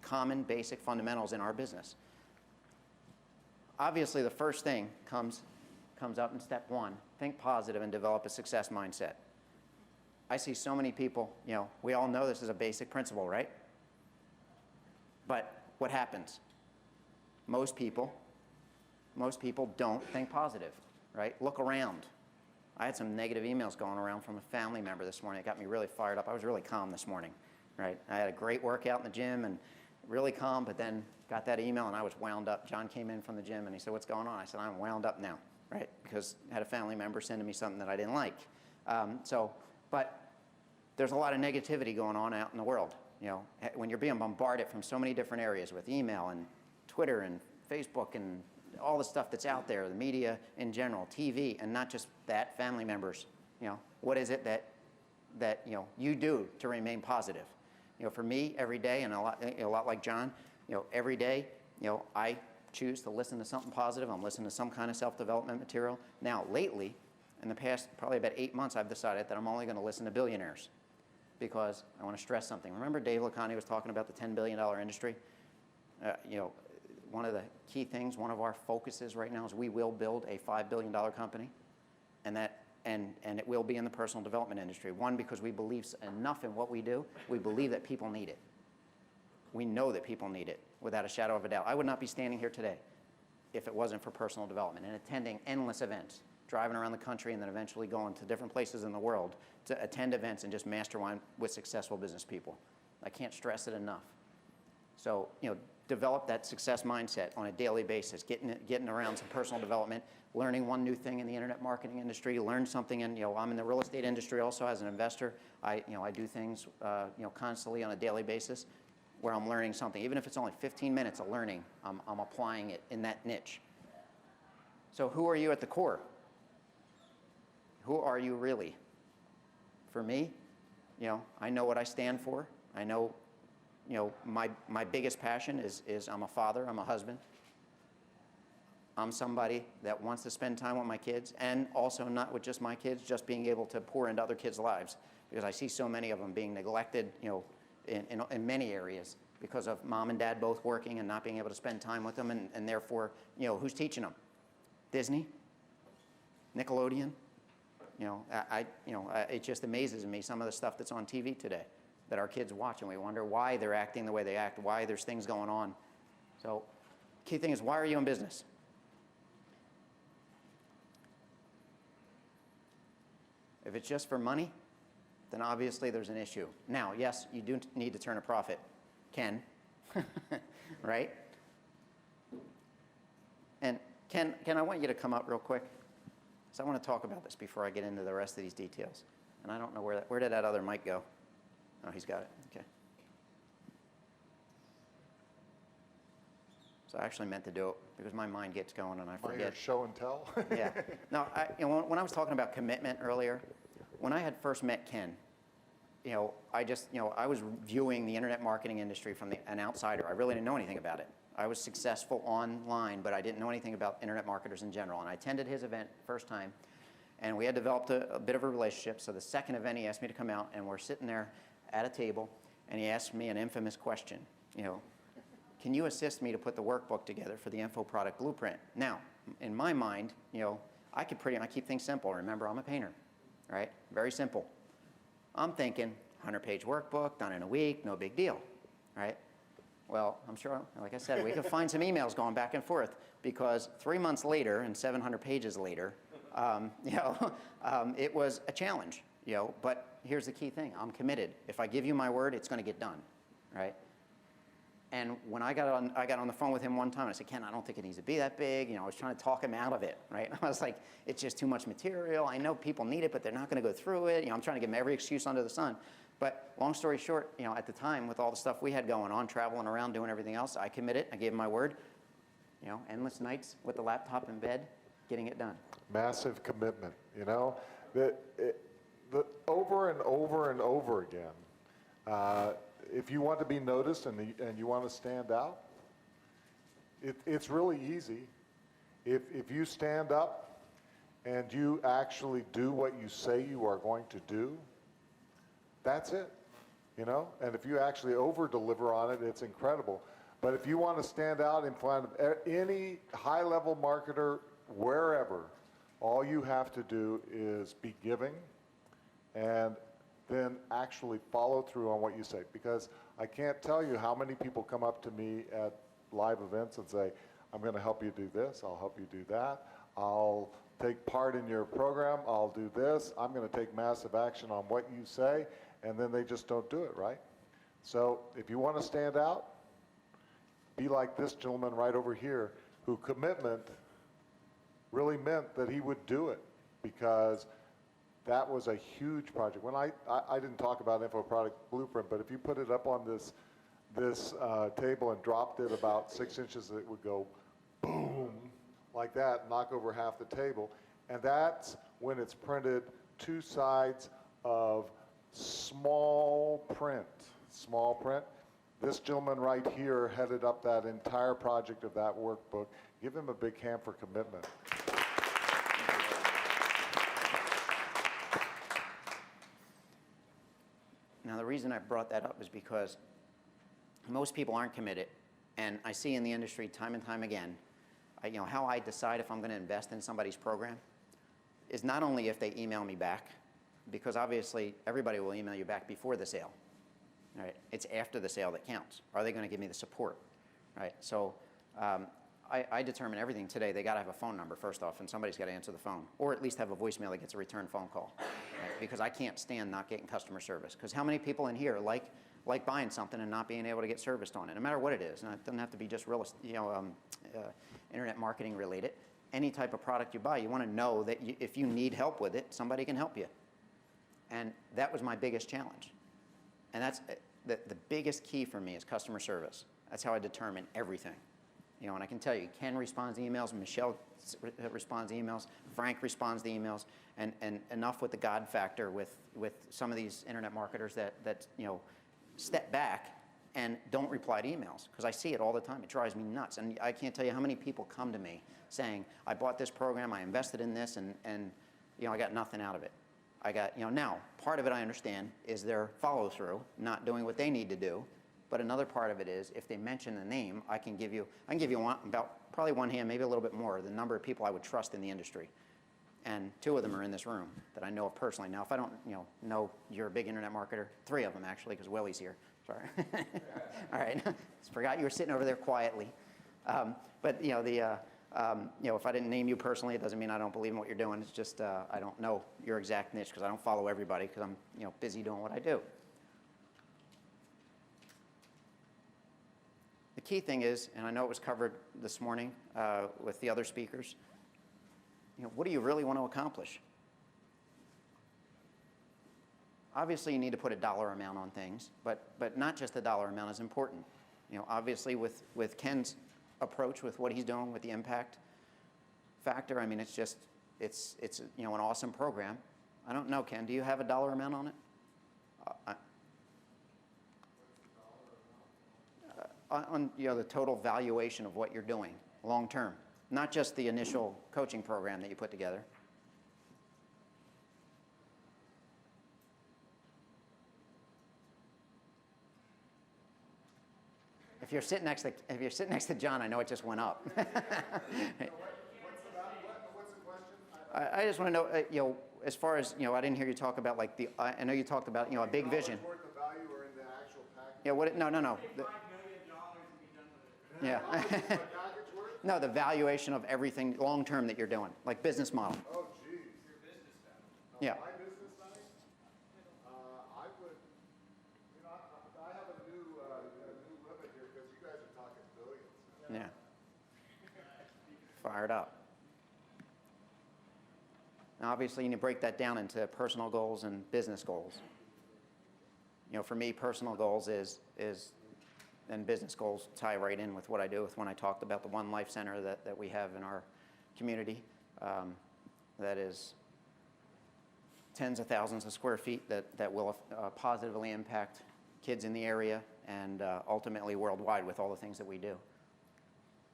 common basic fundamentals in our business. Obviously, the first thing comes up in step one, think positive and develop a success mindset. I see so many people, we all know this is a basic principle, right? But what happens? Most people don't think positive, right? Look around. I had some negative emails going around from a family member this morning. It got me really fired up. I was really calm this morning, right? I had a great workout in the gym and really calm, but then got that email and I was wound up. John came in from the gym and he said, what's going on? I said, I'm wound up now, right? Because I had a family member sending me something that I didn't like. But there's a lot of negativity going on out in the world. When you're being bombarded from so many different areas with email and Twitter and Facebook and all the stuff that's out there, the media in general, TV, and not just that, family members, what is it that you do to remain positive? For me, every day, and a lot like John, every day, I choose to listen to something positive. I'm listening to some kind of self-development material. Now, lately, in the past probably about 8 months, I've decided that I'm only going to listen to billionaires because I want to stress something. Remember Dave Lacani was talking about the $10 billion industry? One of the key things, one of our focuses right now is we will build a $5 billion company, and it will be in the personal development industry. One, because we believe enough in what we do. We believe that people need it. We know that people need it, without a shadow of a doubt. I would not be standing here today if it wasn't for personal development and attending endless events, driving around the country and then eventually going to different places in the world to attend events and just mastermind with successful business people. I can't stress it enough. So, develop that success mindset on a daily basis, getting around some personal development, learning one new thing in the internet marketing industry, learn something in, I'm in the real estate industry also as an investor. I do things, constantly on a daily basis where I'm learning something. Even if it's only 15 minutes of learning, I'm applying it in that niche. So who are you at the core? Who are you really? For me, I know what I stand for. I know, my biggest passion is I'm a father, I'm a husband. I'm somebody that wants to spend time with my kids, and also not with just my kids, just being able to pour into other kids' lives, because I see so many of them being neglected, in many areas because of mom and dad both working and not being able to spend time with them, and therefore, who's teaching them? Disney? Nickelodeon? It just amazes me some of the stuff that's on TV today that our kids watch, and we wonder why they're acting the way they act, why there's things going on. So, key thing is, why are you in business? If it's just for money, then obviously there's an issue. Now, yes, you do need to turn a profit. Ken, right? And Ken, I want you to come up real quick. So I want to talk about this before I get into the rest of these details. And I don't know where did that other mic go? Oh, he's got it. Okay. So I actually meant to do it because my mind gets going and I forget. Show and tell. Yeah. No, when I was talking about commitment earlier, when I had first met Ken, I was viewing the internet marketing industry from an outsider. I really didn't know anything about it. I was successful online, but I didn't know anything about internet marketers in general. And I attended his event first time, and we had developed a bit of a relationship. So the second event, he asked me to come out, and we're sitting there at a table, and he asked me an infamous question. Can you assist me to put the workbook together for the info product blueprint? Now, in my mind, I keep things simple. Remember, I'm a painter, right? Very simple. I'm thinking 100-page workbook, done in a week, no big deal, right? Well, I'm sure, like I said, we could find some emails going back and forth, because 3 months later and 700 pages later, it was a challenge, but here's the key thing. I'm committed. If I give you my word, it's going to get done, right? And when I got on the phone with him one time, I said, Ken, I don't think it needs to be that big. I was trying to talk him out of it, right? I was like, it's just too much material. I know people need it, but they're not going to go through it. I'm trying to give them every excuse under the sun. But long story short, at the time, with all the stuff we had going on, traveling around, doing everything else, I committed. I gave him my word. Endless nights with the laptop in bed, getting it done. Massive commitment, the over and over and over again. If you want to be noticed and you want to stand out, it's really easy. If you stand up and you actually do what you say you are going to do, that's it, And if you actually over-deliver on it, it's incredible. But if you want to stand out in front of any high-level marketer, wherever, all you have to do is be giving and then actually follow through on what you say. Because I can't tell you how many people come up to me at live events and say, I'm going to help you do this, I'll help you do that, I'll take part in your program, I'll do this, I'm going to take massive action on what you say, and then they just don't do it, right? So if you want to stand out, be like this gentleman right over here, who commitment really meant that he would do it, because that was a huge project. When I didn't talk about Info Product Blueprint, but if you put it up on this table and dropped it about 6 inches, it would go boom, like that, knock over half the table. And that's when it's printed 2 sides of small print. This gentleman right here headed up that entire project of that workbook. Give him a big hand for commitment. Now, the reason I brought that up is because most people aren't committed, and I see in the industry time and time again, how I decide if I'm going to invest in somebody's program is not only if they email me back, because obviously everybody will email you back before the sale, right? It's after the sale that counts. Are they going to give me the support, right? So I determine everything today. They got to have a phone number first off, and somebody's got to answer the phone, or at least have a voicemail that gets a return phone call, right? Because I can't stand not getting customer service. Because how many people in here like like buying something and not being able to get serviced on it, no matter what it is. And it doesn't have to be just internet marketing related. Any type of product you buy, you want to know that if you need help with it, somebody can help you. And that was my biggest challenge. And that's the biggest key for me is customer service. That's how I determine everything. And I can tell you, Ken responds to emails, Michelle responds to emails, Frank responds to emails, and enough with the God factor with some of these internet marketers that step back and don't reply to emails, because I see it all the time. It drives me nuts. And I can't tell you how many people come to me saying, I bought this program, I invested in this, and I got nothing out of it. I got, now, part of it I understand is their follow-through, not doing what they need to do. But another part of it is, if they mention the name, I can give you probably one hand, maybe a little bit more, the number of people I would trust in the industry. And 2 of them are in this room that I know of personally. Now, if I don't, know you're a big internet marketer, 3 of them actually, because Willie's here. Sorry. All right. Forgot you were sitting over there quietly. But if I didn't name you personally, it doesn't mean I don't believe in what you're doing. It's just I don't know your exact niche because I don't follow everybody because I'm busy doing what I do. The key thing is, and I know it was covered this morning with the other speakers, what do you really want to accomplish? Obviously, you need to put a dollar amount on things, but not just the dollar amount is important. Obviously, with Ken's approach, with what he's doing, with the impact factor, I mean, it's an awesome program. I don't know, Ken, do you have a dollar amount on it? On the total valuation of what you're doing long term, not just the initial coaching program that you put together. If you're sitting next to John, I know it just went up. What's the question? I just want to know, as far as I didn't hear you talk about I know you talked about a big vision. Worth of value or in the actual package? Yeah. What? No. $5 million and be done with it. Yeah. Package worth? No, the valuation of everything long term that you're doing, like business model. Oh, geez. Your business value. Yeah. My business side? I would, I have a new limit here because you guys are talking billions. Yeah. Fired up. Now, obviously, you need to break that down into personal goals and business goals. For me, personal goals is and business goals tie right in with what I do with when I talked about the One Life Center that we have in our community. That is tens of thousands of square feet that will positively impact kids in the area and ultimately worldwide with all the things that we do.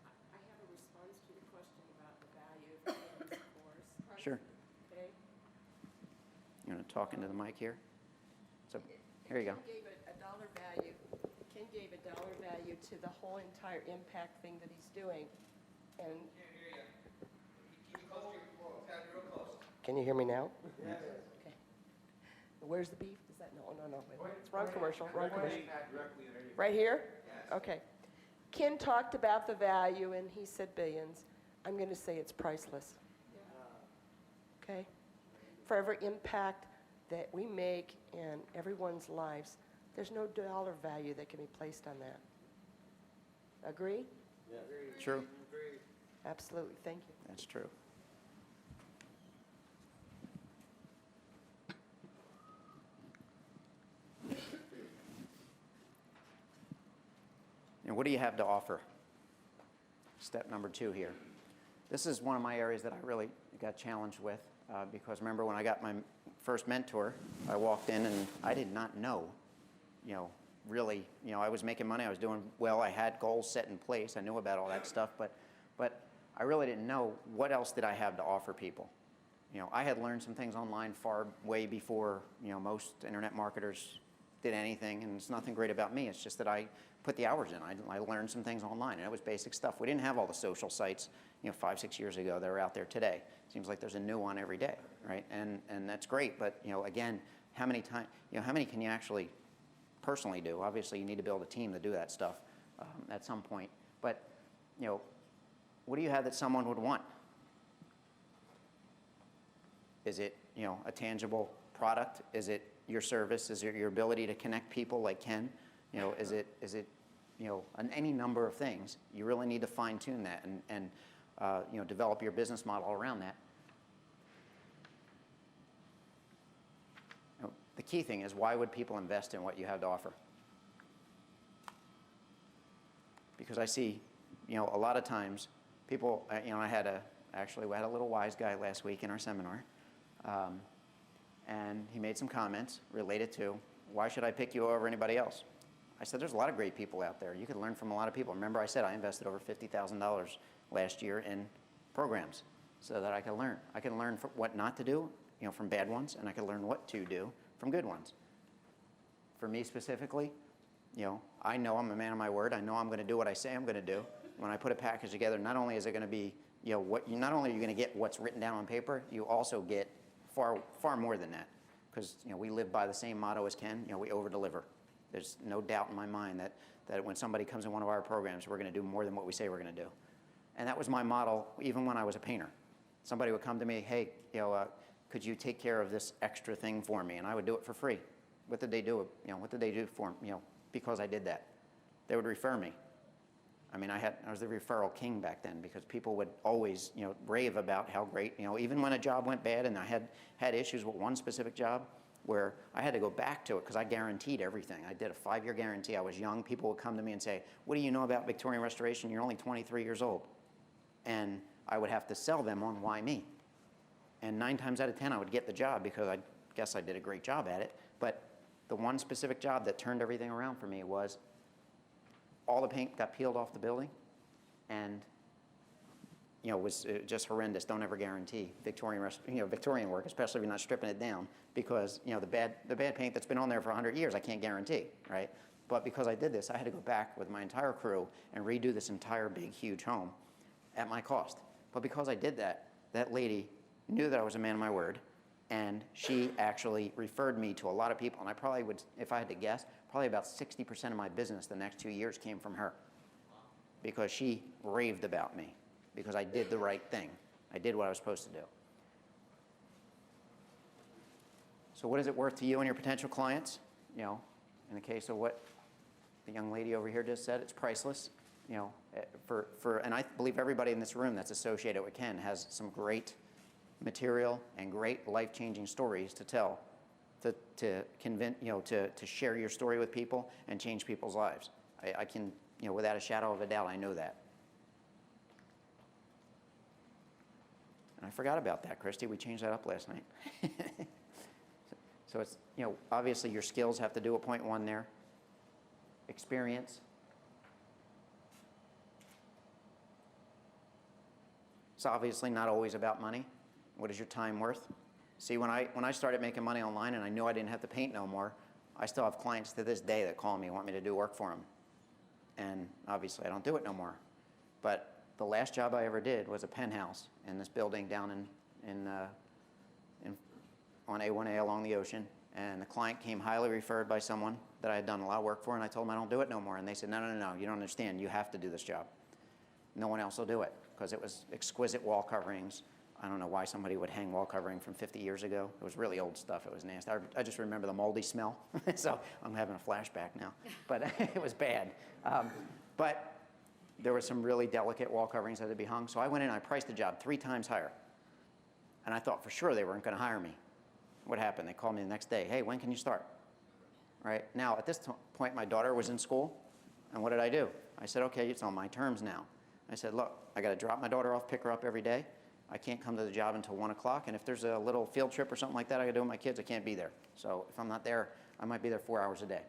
I have a response to your question about the value of the course. Sure. Okay? You want to talk into the mic here? So, here you go. Ken gave a dollar value. Ken gave a dollar value to the whole entire impact thing that he's doing. And Can't hear you. Keep it close to your, it's got to be real close. can you hear me now? Yes. Okay. Where's the beef? Is that no? Wait. It's wrong commercial. Wrong commercial. Right here? Yes. Okay. Ken talked about the value and he said billions. I'm going to say it's priceless. Okay? For every impact that we make in everyone's lives, there's no dollar value that can be placed on that. Agree? True. Absolutely. Thank you. That's true. What do you have to offer? Step number 2 here. This is one of my areas that I really got challenged with because remember when I got my first mentor, I walked in and I did not know, really, I was making money, I was doing well, I had goals set in place, I knew about all that stuff, but I really didn't know what else did I have to offer people. I had learned some things online way before, most internet marketers did anything, and it's nothing great about me, it's just that I put the hours in. I learned some things online, and it was basic stuff. We didn't have all the social sites, 5-6 years ago that are out there today. Seems like there's a new one every day, right? And that's great, but again, how many can you actually personally do? Obviously, you need to build a team to do that stuff at some point. But what do you have that someone would want? Is it a tangible product? Is it your service? Is it your ability to connect people like Ken? You know, is it you know, any number of things. You really need to fine tune that and you know, develop your business model around that. You know, the key thing is, why would people invest in what you have to offer? Because I see, you know, a lot of times people, you know, actually we had a little wise guy last week in our seminar, and he made some comments related to, why should I pick you over anybody else? I said, there's a lot of great people out there. You can learn from a lot of people. Remember, I said I invested over $50,000 last year in programs so that I could learn. I can learn what not to do, you know, from bad ones, and I can learn what to do from good ones. For me specifically, you know I'm a man of my word. I know I'm going to do what I say I'm going to do. When I put a package together, not only is it going to be, you know, not only are you going to get what's written down on paper, you also get far more than that. Because, you know, we live by the same motto as Ken. You know, we over-deliver. There's no doubt in my mind that when somebody comes in one of our programs, we're going to do more than what we say we're going to do. And that was my model even when I was a painter. Somebody would come to me, hey, you know, could you take care of this extra thing for me? And I would do it for free. What did they do? You know, what did they do for me? You know, because I did that. They would refer me. I mean, I was the referral king back then, because people would always, you know, rave about how great, you know, even when a job went bad and I had issues with one specific job where I had to go back to it because I guaranteed everything. I did a 5-year guarantee. I was young. People would come to me and say, what do you know about Victorian restoration? You're only 23 years old. And I would have to sell them on why me. And 9 times out of 10, I would get the job because I guess I did a great job at it. But the one specific job that turned everything around for me was all the paint got peeled off the building, and you know, it was just horrendous. Don't ever guarantee Victorian work, especially if you're not stripping it down, because you know the bad paint that's been on there for 100 years, I can't guarantee, right? But because I did this, I had to go back with my entire crew and redo this entire big, huge home at my cost. But because I did that, that lady knew that I was a man of my word, and she actually referred me to a lot of people. And I probably would, if I had to guess, probably about 60% of my business the next 2 years came from her, because she raved about me, because I did the right thing. I did what I was supposed to do. So what is it worth to you and your potential clients? You know, in the case of what the young lady over here just said, it's priceless. You know, and I believe everybody in this room that's associated with Ken has some great material and great life-changing stories to tell, to convince, you know, to share your story with people and change people's lives. I can, you know, without a shadow of a doubt, I know that. And I forgot about that, Christy. We changed that up last night. So it's, you know, obviously your skills have to do with point 1 there. Experience. It's obviously not always about money. What is your time worth? See, when I started making money online and I knew I didn't have to paint no more, I still have clients to this day that call me and want me to do work for them. And obviously I don't do it no more. But the last job I ever did was a penthouse in this building down on A1A along the ocean. And the client came highly referred by someone that I had done a lot of work for, and I told them I don't do it no more. And they said, no, you don't understand. You have to do this job. No one else will do it, because it was exquisite wall coverings. I don't know why somebody would hang wall covering from 50 years ago. It was really old stuff. It was nasty. I just remember the moldy smell. So I'm having a flashback now. But it was bad. But there were some really delicate wall coverings that had to be hung. So I went in and I priced the job 3 times higher. And I thought for sure they weren't going to hire me. What happened? They called me the next day. Hey, when can you start? Right? Now, at this point, my daughter was in school. And what did I do? I said, okay, it's on my terms now. I said, look, I got to drop my daughter off, pick her up every day. I can't come to the job until 1 o'clock, and if there's a little field trip or something like that I got to do with my kids, I can't be there. So if I'm not there, I might be there 4 hours a day.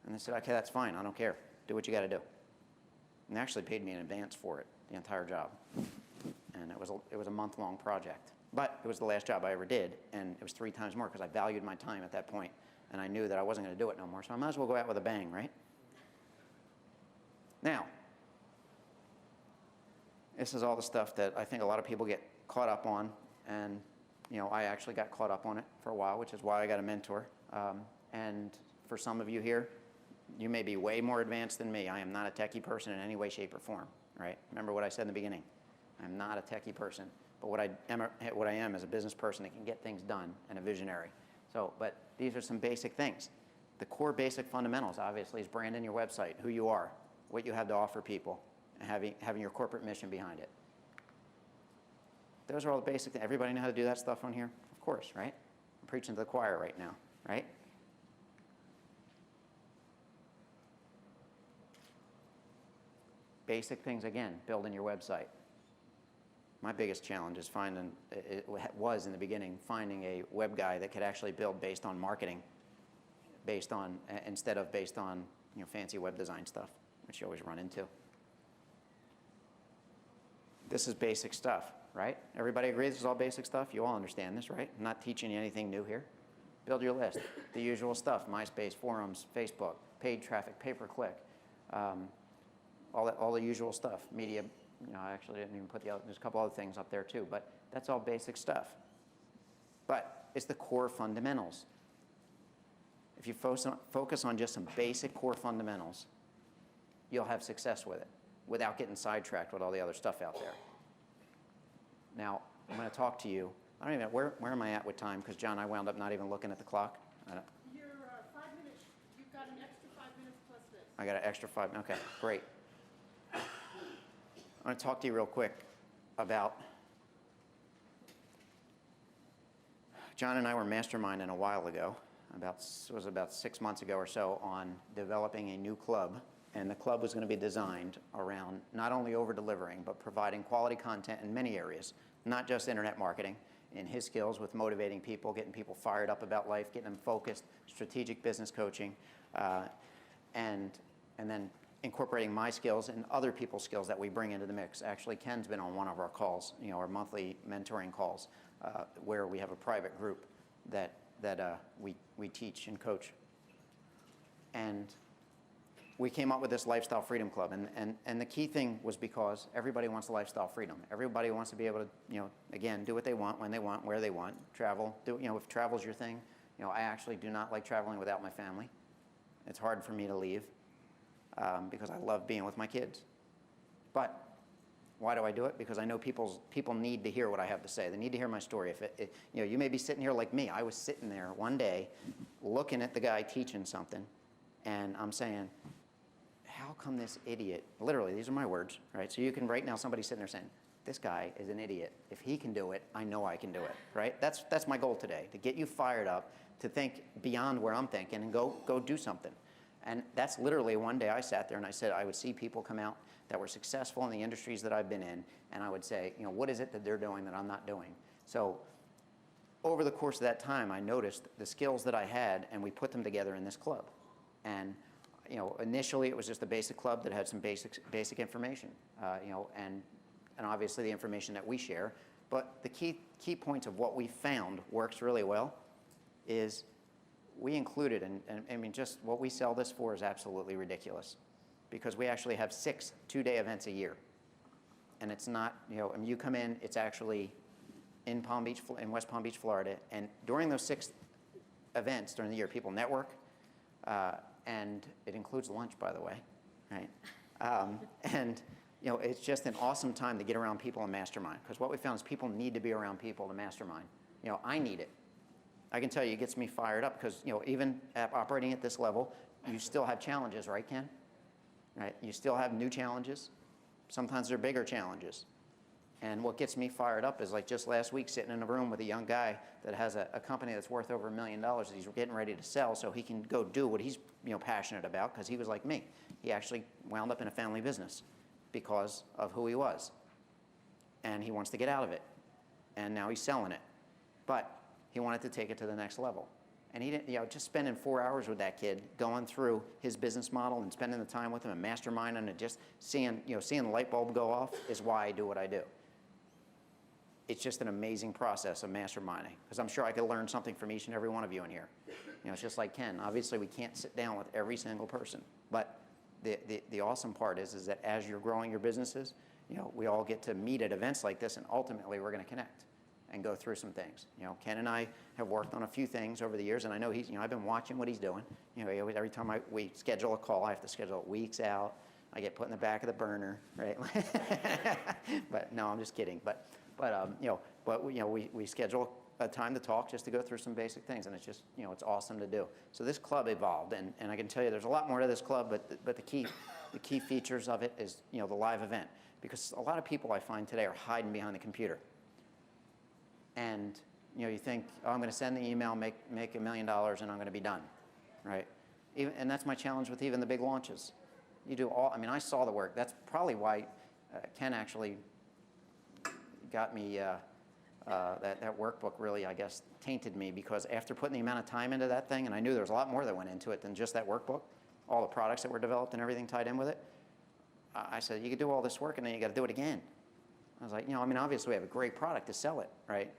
And they said, okay, that's fine. I don't care. Do what you got to do. And they actually paid me in advance for it, the entire job. And it was a month-long project. But it was the last job I ever did, and it was 3 times more because I valued my time at that point, and I knew that I wasn't going to do it no more. So I might as well go out with a bang, right? Now, this is all the stuff that I think a lot of people get caught up on, and you know, I actually got caught up on it for a while, which is why I got a mentor. And for some of you here, you may be way more advanced than me. I am not a techie person in any way, shape, or form, right? Remember what I said in the beginning. I'm not a techie person, but what I am is a business person that can get things done and a visionary. So, but these are some basic things. The core basic fundamentals, obviously, is branding your website, who you are, what you have to offer people, and having your corporate mission behind it. Those are all the basic things. Everybody know how to do that stuff on here? Of course, right? I'm preaching to the choir right now, right? Basic things, again, building your website. My biggest challenge is was in the beginning, finding a web guy that could actually build based on marketing, instead of based on fancy web design stuff, which you always run into. This is basic stuff, right? Everybody agrees this is all basic stuff? You all understand this, right? I'm not teaching you anything new here. Build your list. The usual stuff, MySpace, forums, Facebook, paid traffic, pay-per-click, all the usual stuff. Media, I actually didn't even put there's a couple other things up there too, but that's all basic stuff. But it's the core fundamentals. If you focus on just some basic core fundamentals, you'll have success with it without getting sidetracked with all the other stuff out there. Now, I'm going to talk to you. I don't even know, where am I at with time? Because, John, I wound up not even looking at the clock. You're 5 minutes. You've got an extra 5 minutes plus this. I got an extra 5. Okay, great. I'm going to talk to you real quick about, John and I were masterminding a while ago, about 6 months ago or so, on developing a new club. And the club was going to be designed around not only over-delivering, but providing quality content in many areas, not just internet marketing, in his skills with motivating people, getting people fired up about life, getting them focused, strategic business coaching, and then incorporating my skills and other people's skills that we bring into the mix. Actually, Ken's been on one of our calls, our monthly mentoring calls, where we have a private group that we teach and coach. And we came up with this Lifestyle Freedom Club, and the key thing was because everybody wants lifestyle freedom. Everybody wants to be able to, again, do what they want, when they want, where they want, travel. If travel's your thing, I actually do not like traveling without my family. It's hard for me to leave because I love being with my kids. But why do I do it? Because I know people need to hear what I have to say. They need to hear my story. You may be sitting here like me. I was sitting there one day looking at the guy teaching something, and I'm saying, how come this idiot, literally, these are my words, right? So you can, right now, somebody sitting there saying, this guy is an idiot. If he can do it, I know I can do it, right? That's my goal today, to get you fired up, to think beyond where I'm thinking and go do something. And that's literally one day I sat there and I said, I would see people come out that were successful in the industries that I've been in, and I would say, what is it that they're doing that I'm not doing? So over the course of that time, I noticed the skills that I had, and we put them together in this club. And initially it was just a basic club that had some basic information, and obviously the information that we share. But the key points of what we found works really well is we included, and I mean, just what we sell this for is absolutely ridiculous, because we actually have 6 two-day events a year. And it's not, you come in, it's actually in West Palm Beach, Florida, and during those 6 events during the year, people network, and it includes lunch, by the way, right? And it's just an awesome time to get around people and mastermind, because what we found is people need to be around people to mastermind. I need it. I can tell you, it gets me fired up, because even operating at this level, you still have challenges, right, Ken? Right? You still have new challenges. Sometimes they're bigger challenges. And what gets me fired up is, like, just last week, sitting in a room with a young guy that has a company that's worth over $1 million that he's getting ready to sell so he can go do what he's passionate about, because he was like me. He actually wound up in a family business because of who he was. And he wants to get out of it. And now he's selling it. But he wanted to take it to the next level. And he didn't, just spending 4 hours with that kid, going through his business model and spending the time with him and masterminding and just seeing the light bulb go off is why I do what I do. It's just an amazing process of masterminding, because I'm sure I could learn something from each and every one of you in here. It's just like Ken. Obviously, we can't sit down with every single person, but the awesome part is that as you're growing your businesses, we all get to meet at events like this, and ultimately we're going to connect and go through some things. Ken and I have worked on a few things over the years, and I know he's, I've been watching what he's doing. Every time we schedule a call, I have to schedule it weeks out. I get put in the back of the burner, right? But no, I'm just kidding. But we schedule time to talk, just to go through some basic things, and it's just, it's awesome to do. So this club evolved, and I can tell you there's a lot more to this club, but the key features of it is, the live event. Because a lot of people I find today are hiding behind the computer. And, you think, oh, I'm going to send the email, make $1 million, and I'm going to be done, right? And that's my challenge with even the big launches. You do all, I saw the work. That's probably why Ken actually got me, that workbook really, I guess, tainted me, because after putting the amount of time into that thing, and I knew there was a lot more that went into it than just that workbook, all the products that were developed and everything tied in with it, I said, you could do all this work and then you got to do it again. I was like, obviously we have a great product to sell it, right?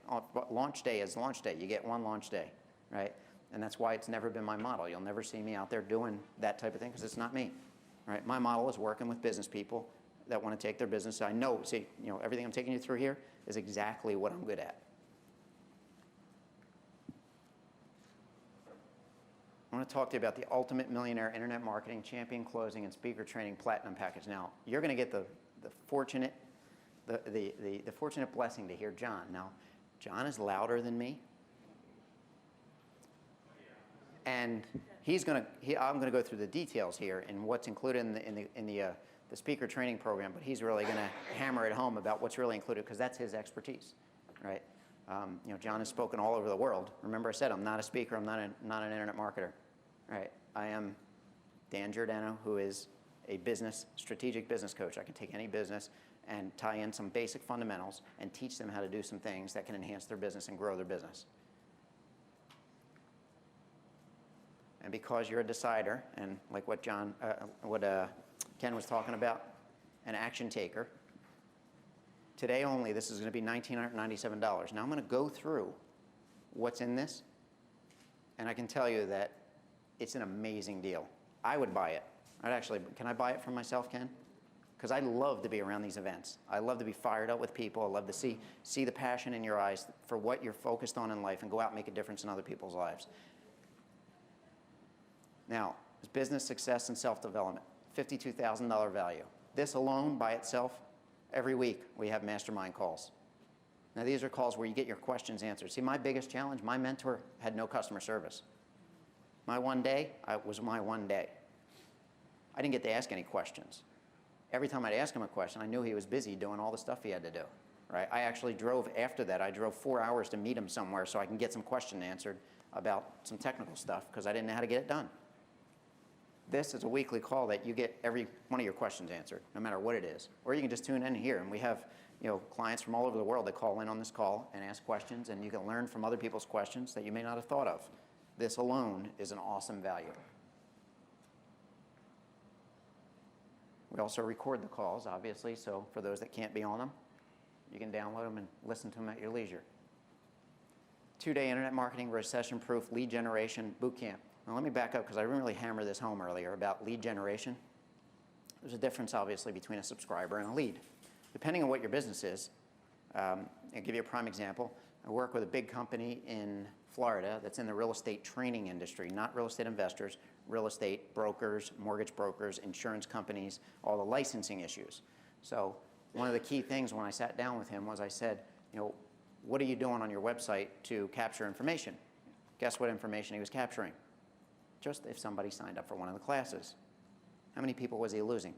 Launch day is launch day. You get one launch day, right? And that's why it's never been my model. You'll never see me out there doing that type of thing, because it's not me, right? My model is working with business people that want to take their business. I know, see, everything I'm taking you through here is exactly what I'm good at. I want to talk to you about the Ultimate Millionaire Internet Marketing Champion Closing and Speaker Training Platinum Package. Now, you're going to get the fortunate blessing to hear John. Now, John is louder than me, and I'm going to go through the details here and what's included in the speaker training program. But he's really going to hammer it home about what's really included, because that's his expertise, right? John has spoken all over the world. Remember, I said I'm not a speaker. I'm not an internet marketer. Right. I am Dan Giordano, who is a strategic business coach. I can take any business and tie in some basic fundamentals and teach them how to do some things that can enhance their business and grow their business. And because you're a decider, and like what Ken was talking about, an action taker, today only this is going to be $1,997. Now I'm going to go through what's in this, and I can tell you that it's an amazing deal. I would buy it. Can I buy it for myself, Ken? Because I love to be around these events. I love to be fired up with people. I love to see the passion in your eyes for what you're focused on in life and go out and make a difference in other people's lives. Now, business success and self-development, $52,000 value. This alone by itself, every week we have mastermind calls. Now, these are calls where you get your questions answered. See, my biggest challenge, my mentor had no customer service. My one day was my one day. I didn't get to ask any questions. Every time I'd ask him a question, I knew he was busy doing all the stuff he had to do, right? I actually drove after that. I drove 4 hours to meet him somewhere so I can get some question answered about some technical stuff, because I didn't know how to get it done. This is a weekly call that you get every one of your questions answered, no matter what it is. Or you can just tune in here, and we have clients from all over the world that call in on this call and ask questions, and you can learn from other people's questions that you may not have thought of. This alone is an awesome value. We also record the calls, obviously, so for those that can't be on them, you can download them and listen to them at your leisure. 2-day internet marketing recession-proof lead generation bootcamp. Now let me back up, because I didn't really hammer this home earlier about lead generation. There's a difference, obviously, between a subscriber and a lead. Depending on what your business is, I'll give you a prime example. I work with a big company in Florida that's in the real estate training industry, not real estate investors, real estate brokers, mortgage brokers, insurance companies, all the licensing issues. So one of the key things when I sat down with him was I said, what are you doing on your website to capture information? Guess what information he was capturing? Just if somebody signed up for one of the classes. How many people was he losing?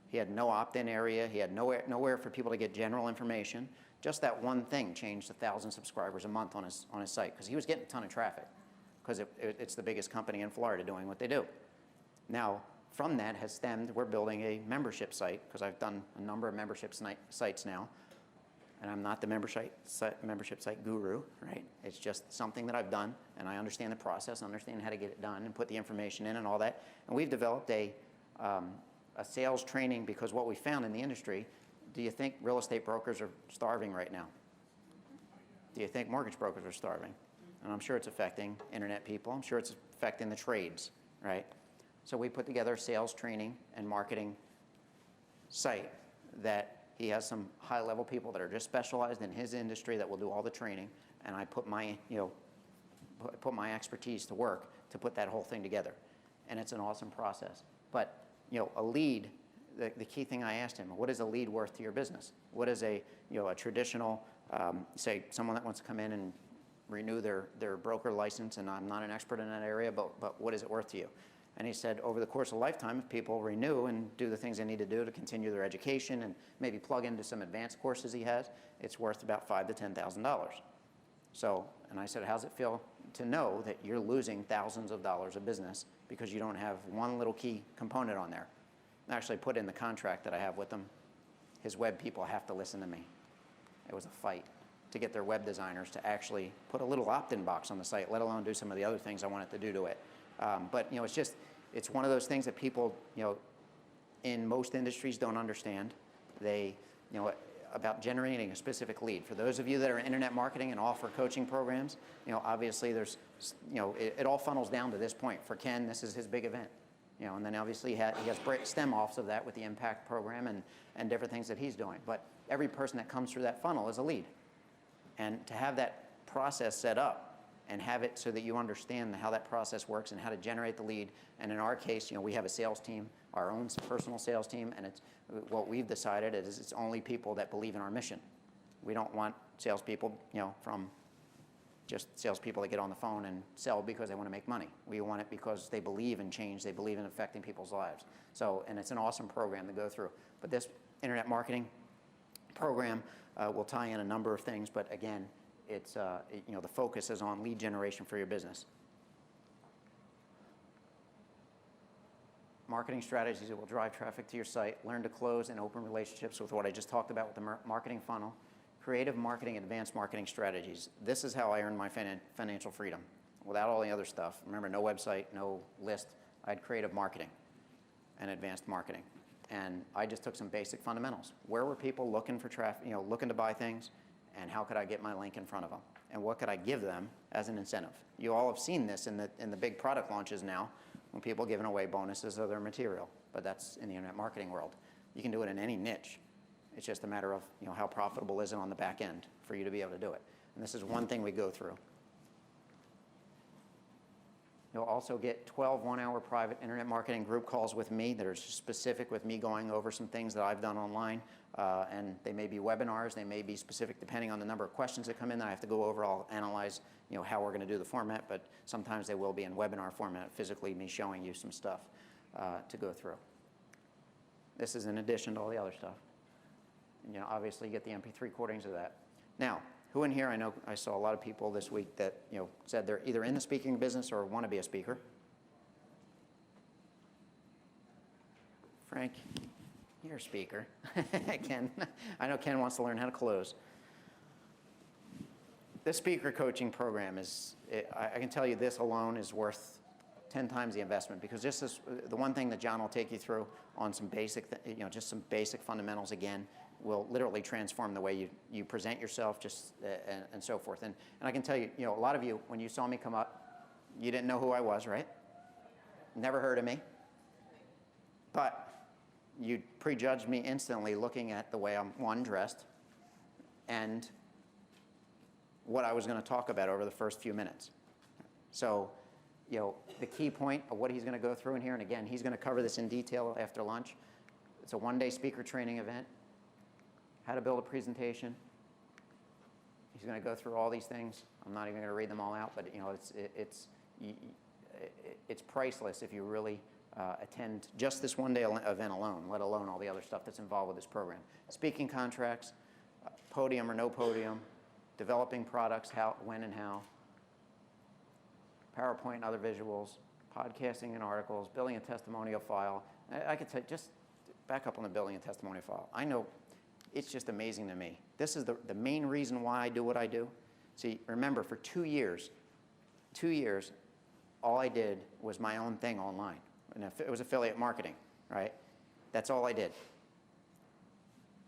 He had no opt-in area. He had nowhere for people to get general information. Just that one thing changed 1,000 subscribers a month on his site, because he was getting a ton of traffic, because it's the biggest company in Florida doing what they do. Now, from that has stemmed, we're building a membership site, because I've done a number of membership sites now, and I'm not the membership site guru, right? It's just something that I've done, and I understand the process, understand how to get it done, and put the information in and all that. And we've developed a sales training, because what we found in the industry, do you think real estate brokers are starving right now? Do you think mortgage brokers are starving? And I'm sure it's affecting internet people. I'm sure it's affecting the trades, right? So we put together a sales training and marketing site that he has some high-level people that are just specialized in his industry that will do all the training, and I put my, put my expertise to work to put that whole thing together. And it's an awesome process. But, a lead, the key thing I asked him, what is a lead worth to your business? What is a traditional say someone that wants to come in and renew their broker license, and I'm not an expert in that area, but what is it worth to you? And he said, over the course of a lifetime, if people renew and do the things they need to do to continue their education and maybe plug into some advanced courses he has, it's worth about $5,000 to $10,000. So, and I said, how's it feel to know that you're losing thousands of dollars of business because you don't have one little key component on there? I actually put in the contract that I have with him, his web people have to listen to me. It was a fight to get their web designers to actually put a little opt-in box on the site, let alone do some of the other things I wanted to do to it. But it's one of those things that people, in most industries don't understand. They, about generating a specific lead. For those of you that are in internet marketing and offer coaching programs, obviously there's, it all funnels down to this point. For Ken, this is his big event. And then obviously he has stem-offs of that with the Impact program and different things that he's doing. But every person that comes through that funnel is a lead. And to have that process set up and have it so that you understand how that process works and how to generate the lead. And in our case, we have a sales team, our own personal sales team, and what we've decided is it's only people that believe in our mission. We don't want salespeople, from just salespeople that get on the phone and sell because they want to make money. We want it because they believe in change, they believe in affecting people's lives. So, and it's an awesome program to go through. But this internet marketing program will tie in a number of things, but again, it's, the focus is on lead generation for your business. Marketing strategies that will drive traffic to your site, learn to close and open relationships with what I just talked about with the marketing funnel, creative marketing, advanced marketing strategies. This is how I earned my financial freedom. Without all the other stuff, remember, no website, no list, I had creative marketing and advanced marketing. And I just took some basic fundamentals. Where were people looking for traffic, looking to buy things? And how could I get my link in front of them? And what could I give them as an incentive? You all have seen this in the big product launches now, when people are giving away bonuses of their material. But that's in the internet marketing world. You can do it in any niche. It's just a matter of how profitable is it on the back end for you to be able to do it. And this is one thing we go through. You'll also get 12 one-hour private internet marketing group calls with me that are specific with me going over some things that I've done online. And they may be webinars, they may be specific depending on the number of questions that come in that I have to go over. I'll analyze how we're going to do the format, but sometimes they will be in webinar format, physically me showing you some stuff to go through. This is in addition to all the other stuff. And, obviously you get the MP3 recordings of that. Now, who in here, I know I saw a lot of people this week that said they're either in the speaking business or want to be a speaker. Frank, you're a speaker. Ken, I know Ken wants to learn how to close. This speaker coaching program I can tell you this alone is worth 10 times the investment, because this is the one thing that John will take you through on some basic, just some basic fundamentals again, will literally transform the way you present yourself, and so forth. And I can tell you, a lot of you, when you saw me come up, you didn't know who I was, right? Never heard of me. But you prejudged me instantly looking at the way I'm, dressed, and what I was going to talk about over the first few minutes. So, the key point of what he's going to go through in here, and again, he's going to cover this in detail after lunch. It's a one-day speaker training event. How to build a presentation. He's going to go through all these things. I'm not even going to read them all out, but it's priceless if you really attend just this one-day event alone, let alone all the other stuff that's involved with this program. Speaking contracts, podium or no podium, developing products, how, when, and how, PowerPoint and other visuals, podcasting and articles, building a testimonial file. I could say, just back up on the building a testimonial file. I know. It's just amazing to me. This is the main reason why I do what I do. See, remember, for 2 years, all I did was my own thing online. And it was affiliate marketing, right? That's all I did.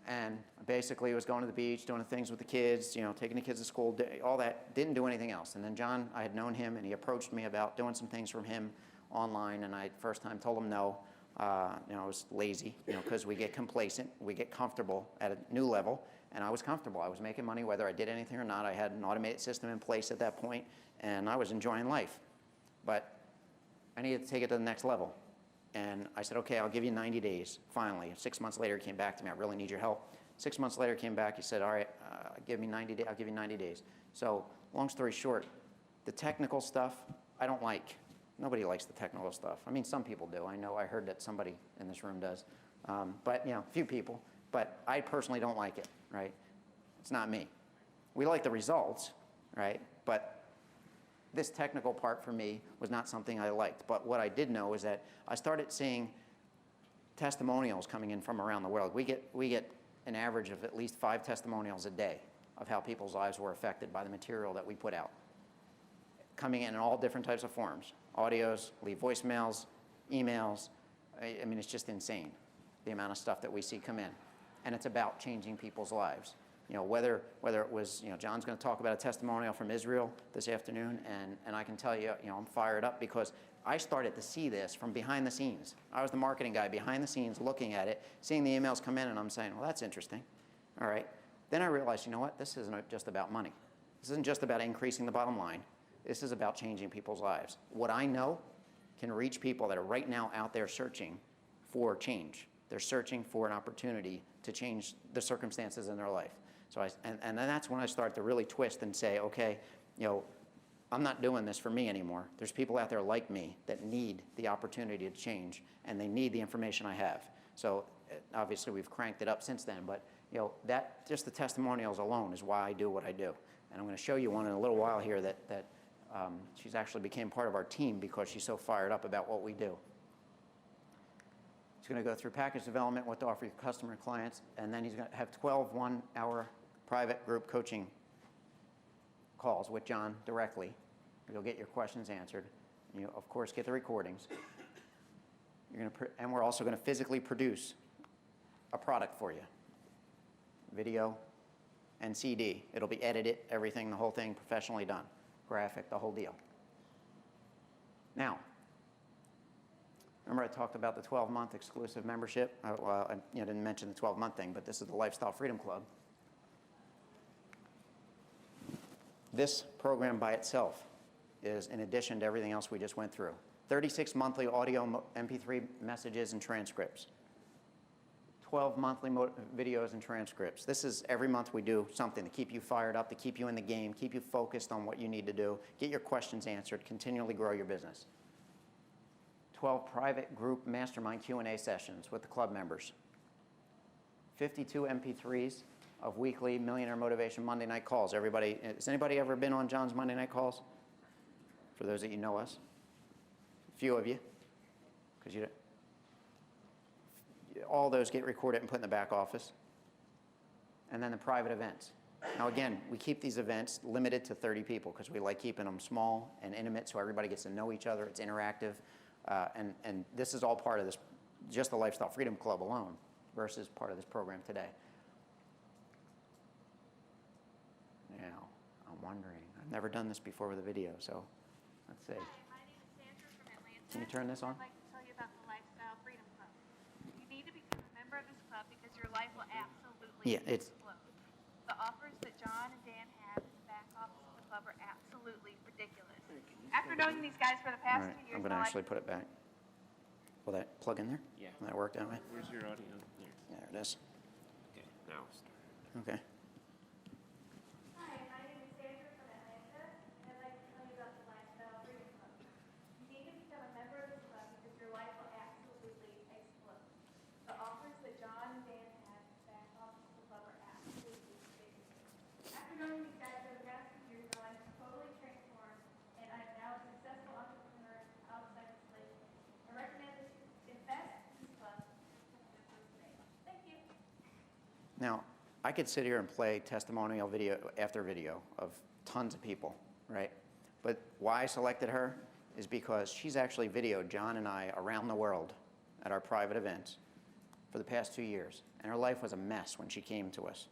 And basically it was going to the beach, doing things with the kids, taking the kids to school, all that. Didn't do anything else. And then John, I had known him, and he approached me about doing some things from him online, and I first time told him no. I was lazy, because we get complacent, we get comfortable at a new level, and I was comfortable. I was making money whether I did anything or not. I had an automated system in place at that point, and I was enjoying life. But I needed to take it to the next level. And I said, okay, I'll give you 90 days. Finally, 6 months later, he came back to me. I really need your help. 6 months later, came back. He said, all right, give me 90 days. I'll give you 90 days. So long story short, the technical stuff, I don't like. Nobody likes the technical stuff. I mean, some people do. I know I heard that somebody in this room does. But, a few people. But I personally don't like it, right? It's not me. We like the results, right? But this technical part for me was not something I liked. But what I did know is that I started seeing testimonials coming in from around the world. We get an average of at least 5 testimonials a day of how people's lives were affected by the material that we put out, coming in all different types of forms. Audios, leave voicemails, emails. I mean, it's just insane, the amount of stuff that we see come in. And it's about changing people's lives. Whether it was, John's going to talk about a testimonial from Israel this afternoon, and I can tell you, I'm fired up because I started to see this from behind the scenes. I was the marketing guy behind the scenes looking at it, seeing the emails come in, and I'm saying, well, that's interesting. All right. Then I realized, you know what? This isn't just about money. This isn't just about increasing the bottom line. This is about changing people's lives. What I know can reach people that are right now out there searching for change. They're searching for an opportunity to change the circumstances in their life. So and then that's when I start to really twist and say, okay, I'm not doing this for me anymore. There's people out there like me that need the opportunity to change, and they need the information I have. So obviously we've cranked it up since then, but that just the testimonials alone is why I do what I do. And I'm going to show you one in a little while here that she's actually became part of our team because she's so fired up about what we do. He's going to go through package development, what to offer your customer and clients, and then he's going to have 12 one-hour private group coaching calls with John directly. You'll get your questions answered. You, of course, get the recordings. And we're also going to physically produce a product for you, video and CD. It'll be edited, everything, the whole thing professionally done, graphic, the whole deal. Now, remember I talked about the 12-month exclusive membership? Well, I didn't mention the 12-month thing, but this is the Lifestyle Freedom Club. This program by itself is in addition to everything else we just went through. 36 monthly audio MP3 messages and transcripts. 12 monthly videos and transcripts. This is every month we do something to keep you fired up, to keep you in the game, keep you focused on what you need to do, get your questions answered, continually grow your business. 12 private group mastermind Q&A sessions with the club members. 52 MP3s of weekly Millionaire Motivation Monday night calls. Everybody, has anybody ever been on John's Monday night calls? For those that you know us. A few of you. Because all those get recorded and put in the back office. And then the private events. Now again, we keep these events limited to 30 people because we like keeping them small and intimate so everybody gets to know each other. It's interactive. And this is all part of this, just the Lifestyle Freedom Club alone versus part of this program today. Now, I'm wondering, I've never done this before with a video, so let's see. Hi, my name is Sandra from Atlanta. Can you turn this on? I'd like to tell you about the Lifestyle Freedom Club. You need to become a member of this club because your life will absolutely explode. The offers that John and Dan have in the back office of the club are absolutely ridiculous. After knowing these guys for the All past right, 2 years, I'm going to actually put it back. Will that plug in there? Yeah. Will that work that way? Where's your audio? There. Yeah, there it is. Okay, now start. Okay. Hi, my name is Sandra from Atlanta, and I'd like to tell you about the Lifestyle Freedom Club. You need to become a member of this club because your life will absolutely explode. The offers that John and Dan have in the back office of the club are absolutely ridiculous. After knowing these guys for the past 2 years, my life is totally transformed, and I'm now a successful entrepreneur outside of slavery. I recommend that you invest in this club. Thank you. Now, I could sit here and play testimonial video after video of tons of people, right? But why I selected her is because she's actually videoed John and I around the world at our private events for the past 2 years. And her life was a mess when she came to us.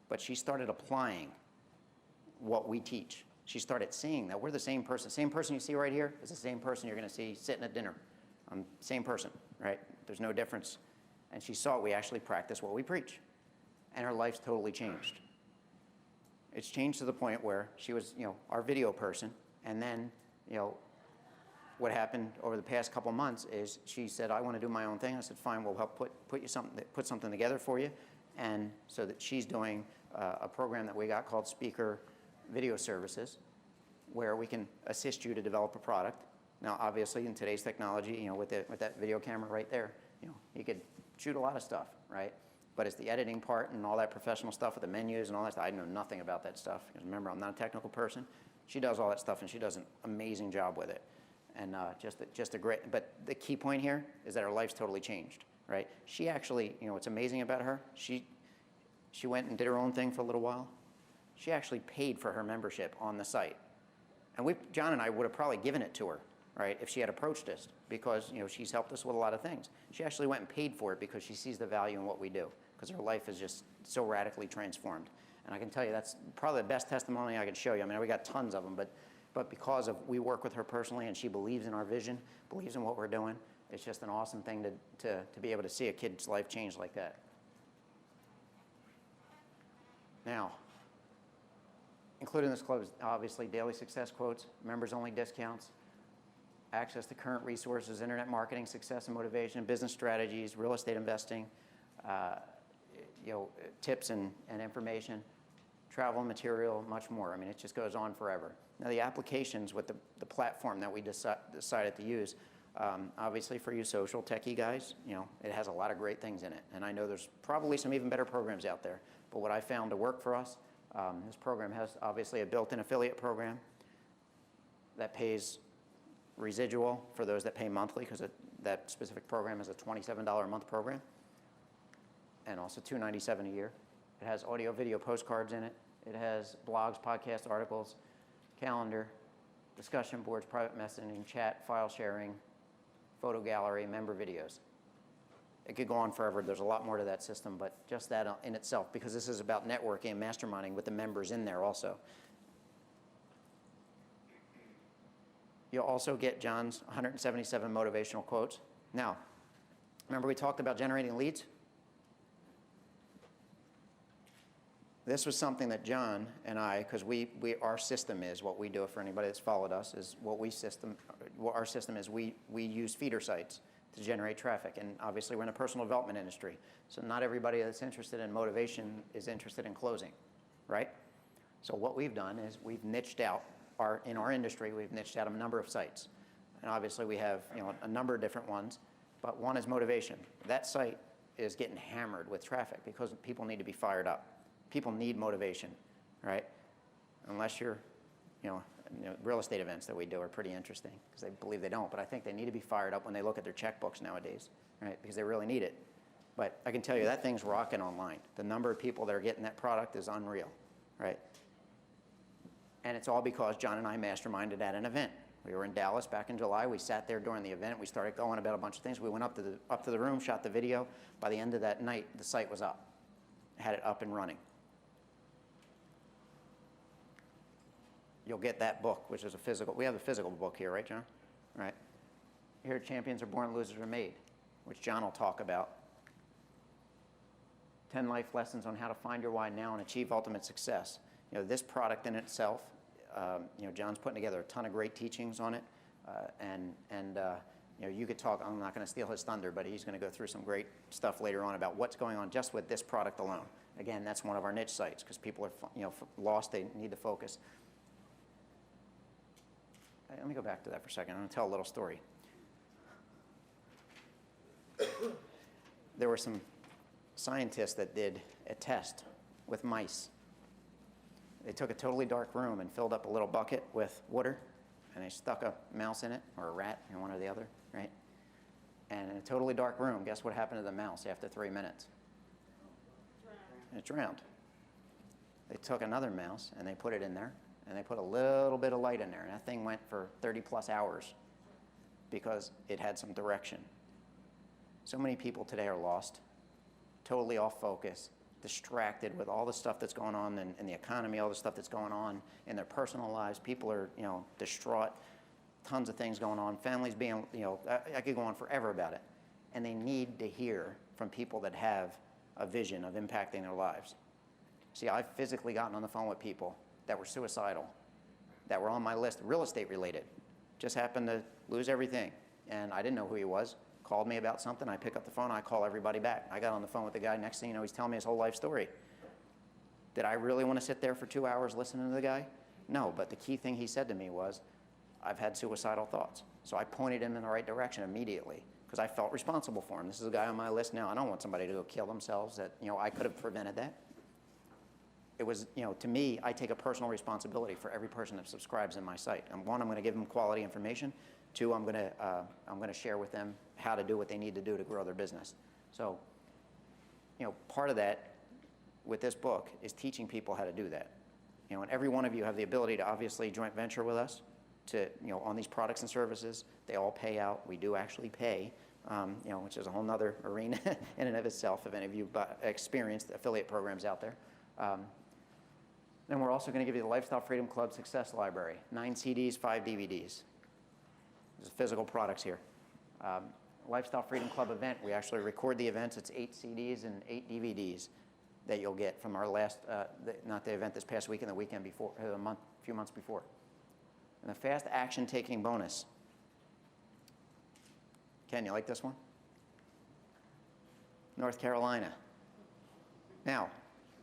But she started applying what we teach. She started seeing that we're the same person. Same person you see right here is the same person you're going to see sitting at dinner. Same person, right? There's no difference. And she saw we actually practice what we preach. And her life's totally changed. It's changed to the point where she was, our video person. And then, what happened over the past couple months is she said, I want to do my own thing. I said, fine, we'll help put something together for you. And so that she's doing a program that we got called Speaker Video Services, where we can assist you to develop a product. Now, obviously, in today's technology, you know, with that video camera right there, you know, you could shoot a lot of stuff, right? But it's the editing part and all that professional stuff with the menus and all that stuff. I know nothing about that stuff. Because remember, I'm not a technical person. She does all that stuff, and she does an amazing job with it. And just a great, but the key point here is that her life's totally changed, right? She actually, you know, what's amazing about her, she went and did her own thing for a little while. She actually paid for her membership on the site. And John and I would have probably given it to her, right, if she had approached us, because, you know, she's helped us with a lot of things. She actually went and paid for it because she sees the value in what we do, because her life is just so radically transformed. And I can tell you that's probably the best testimony I can show you. I mean, we got tons of them, but because we work with her personally and she believes in our vision, believes in what we're doing, it's just an awesome thing to be able to see a kid's life change like that. Now, including this club is obviously daily success quotes, members-only discounts, access to current resources, internet marketing, success and motivation, business strategies, real estate investing, you know, tips and information, travel material, much more. I mean, it just goes on forever. Now, the applications with the platform that we decided to use, obviously for you social techie guys, you know, it has a lot of great things in it. And I know there's probably some even better programs out there. But what I found to work for us, this program has obviously a built-in affiliate program that pays residual for those that pay monthly, because that specific program is a $27 a month program, and also $297 a year. It has audio video postcards in it. It has blogs, podcasts, articles, calendar, discussion boards, private messaging, chat, file sharing, photo gallery, member videos. It could go on forever. There's a lot more to that system, but just that in itself, because this is about networking and masterminding with the members in there also. You'll also get John's 177 motivational quotes. Now, remember we talked about generating leads? This was something that John and I, because our system is, what we do for anybody that's followed us, is what our system is, we use feeder sites to generate traffic. And obviously we're in the personal development industry. So not everybody that's interested in motivation is interested in closing, right? So what we've done is we've niched out, in our industry, we've niched out a number of sites. And obviously we have, you know, a number of different ones, but one is motivation. That site is getting hammered with traffic because people need to be fired up. People need motivation, right? Unless you're, you know, real estate events that we do are pretty interesting because they believe they don't, but I think they need to be fired up when they look at their checkbooks nowadays, right? Because they really need it. But I can tell you that thing's rocking online. The number of people that are getting that product is unreal, right? And it's all because John and I masterminded at an event. We were in Dallas back in July. We sat there during the event. We started going about a bunch of things. We went up to the room, shot the video. By the end of that night, the site was up. Had it up and running. You'll get that book, which is a physical. We have a physical book here, right, John? Right. Here, champions are born, losers are made, which John will talk about. 10 life lessons on how to find your why now and achieve ultimate success. You know, this product in itself, you know, John's putting together a ton of great teachings on it, you know, you could talk. I'm not going to steal his thunder, but he's going to go through some great stuff later on about what's going on just with this product alone. Again, that's one of our niche sites because people are, you know, lost. They need to focus. Let me go back to that for a second. I'm going to tell a little story. There were some scientists that did a test with mice. They took a totally dark room and filled up a little bucket with water, and they stuck a mouse in it, or a rat, one or the other, right? And in a totally dark room, guess what happened to the mouse after 3 minutes? It drowned. They took another mouse, and they put it in there, and they put a little bit of light in there, and that thing went for 30-plus hours because it had some direction. So many people today are lost, totally off focus, distracted with all the stuff that's going on in the economy, all the stuff that's going on in their personal lives. People are, you know, distraught, tons of things going on, families being, you know, I could go on forever about it. And they need to hear from people that have a vision of impacting their lives. See, I've physically gotten on the phone with people that were suicidal, that were on my list, real estate related, just happened to lose everything. And I didn't know who he was, called me about something, I pick up the phone, I call everybody back. I got on the phone with the guy, next thing you know, he's telling me his whole life story. Did I really want to sit there for 2 hours listening to the guy? No, but the key thing he said to me was, I've had suicidal thoughts. So I pointed him in the right direction immediately because I felt responsible for him. This is a guy on my list now. I don't want somebody to go kill themselves. That, you know, I could have prevented that. It was, you know, to me, I take a personal responsibility for every person that subscribes in my site. And one, I'm going to give them quality information. Two, I'm going to share with them how to do what they need to do to grow their business. So, you know, part of that with this book is teaching people how to do that. You know, and every one of you have the ability to obviously joint venture with us to, you know, on these products and services. They all pay out. We do actually pay, you know, which is a whole nother arena in and of itself, if any of you experienced affiliate programs out there. Then we're also going to give you the Lifestyle Freedom Club Success Library, 9 CDs, 5 DVDs. There's physical products here. Lifestyle Freedom Club event, we actually record the events. It's 8 CDs and 8 DVDs that you'll get from our last, not the event this past weekend, the weekend before, a few months before. And the fast action taking bonus. Ken, you like this one? North Carolina. Now,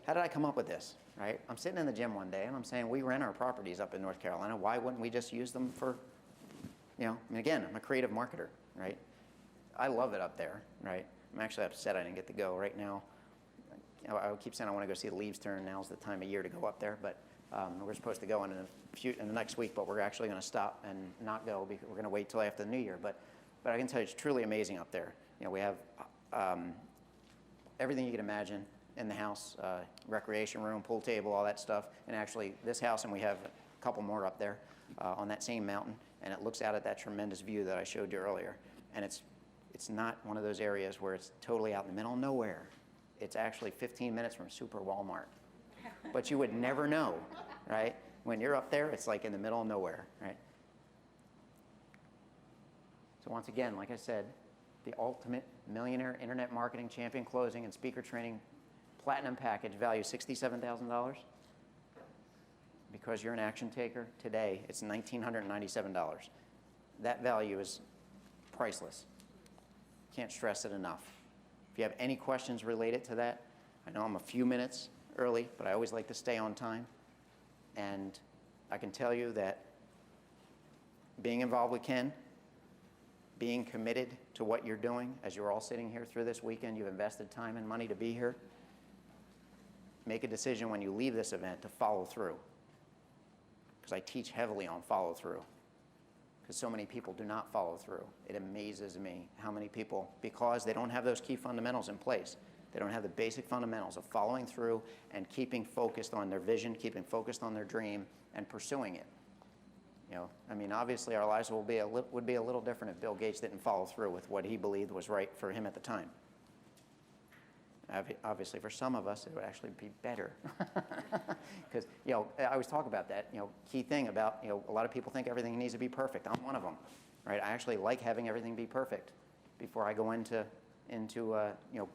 how did I come up with this, right? I'm sitting in the gym one day and I'm saying, we rent our properties up in North Carolina. Why wouldn't we just use them for, you know, I mean, again, I'm a creative marketer, right? I love it up there, right? I'm actually upset I didn't get to go right now. You know, I keep saying I want to go see the leaves turn. Now's the time of year to go up there, but we're supposed to go in the next week, but we're actually going to stop and not go because we're going to wait till after the new year. But I can tell you, it's truly amazing up there. You know, we have everything you can imagine in the house, recreation room, pool table, all that stuff. And actually, this house, and we have a couple more up there on that same mountain, and it looks out at that tremendous view that I showed you earlier. And it's not one of those areas where it's totally out in the middle of nowhere. It's actually 15 minutes from Super Walmart. But you would never know, right? When you're up there, it's like in the middle of nowhere, right? So once again, like I said, the Ultimate Millionaire Internet Marketing Champion Closing and Speaker Training Platinum Package value $67,000. Because you're an action taker, today it's $1,997. That value is priceless. Can't stress it enough. If you have any questions related to that, I know I'm a few minutes early, but I always like to stay on time. And I can tell you that being involved with Ken, being committed to what you're doing, as you're all sitting here through this weekend, you've invested time and money to be here. Make a decision when you leave this event to follow through. Because I teach heavily on follow through. Because so many people do not follow through. It amazes me how many people, because they don't have those key fundamentals in place, they don't have the basic fundamentals of following through and keeping focused on their vision, keeping focused on their dream, and pursuing it. You know, I mean, obviously our lives would be a little different if Bill Gates didn't follow through with what he believed was right for him at the time. Obviously, for some of us, it would actually be better. Because, you know, I always talk about that, you know, key thing about, you know, a lot of people think everything needs to be perfect. I'm one of them, right? I actually like having everything be perfect before I go into you know,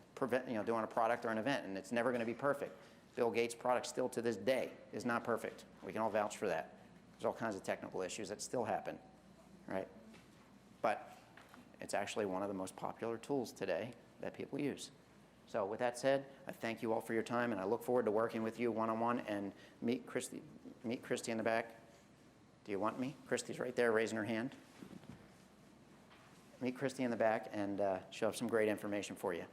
doing a product or an event, and it's never going to be perfect. Bill Gates' product still to this day is not perfect. We can all vouch for that. There's all kinds of technical issues that still happen, right? But it's actually one of the most popular tools today that people use. So with that said, I thank you all for your time, and I look forward to working with you one-on-one. And meet Christy in the back. Do you want me? Christy's right there raising her hand. Meet Christy in the back, and she'll have some great information for you.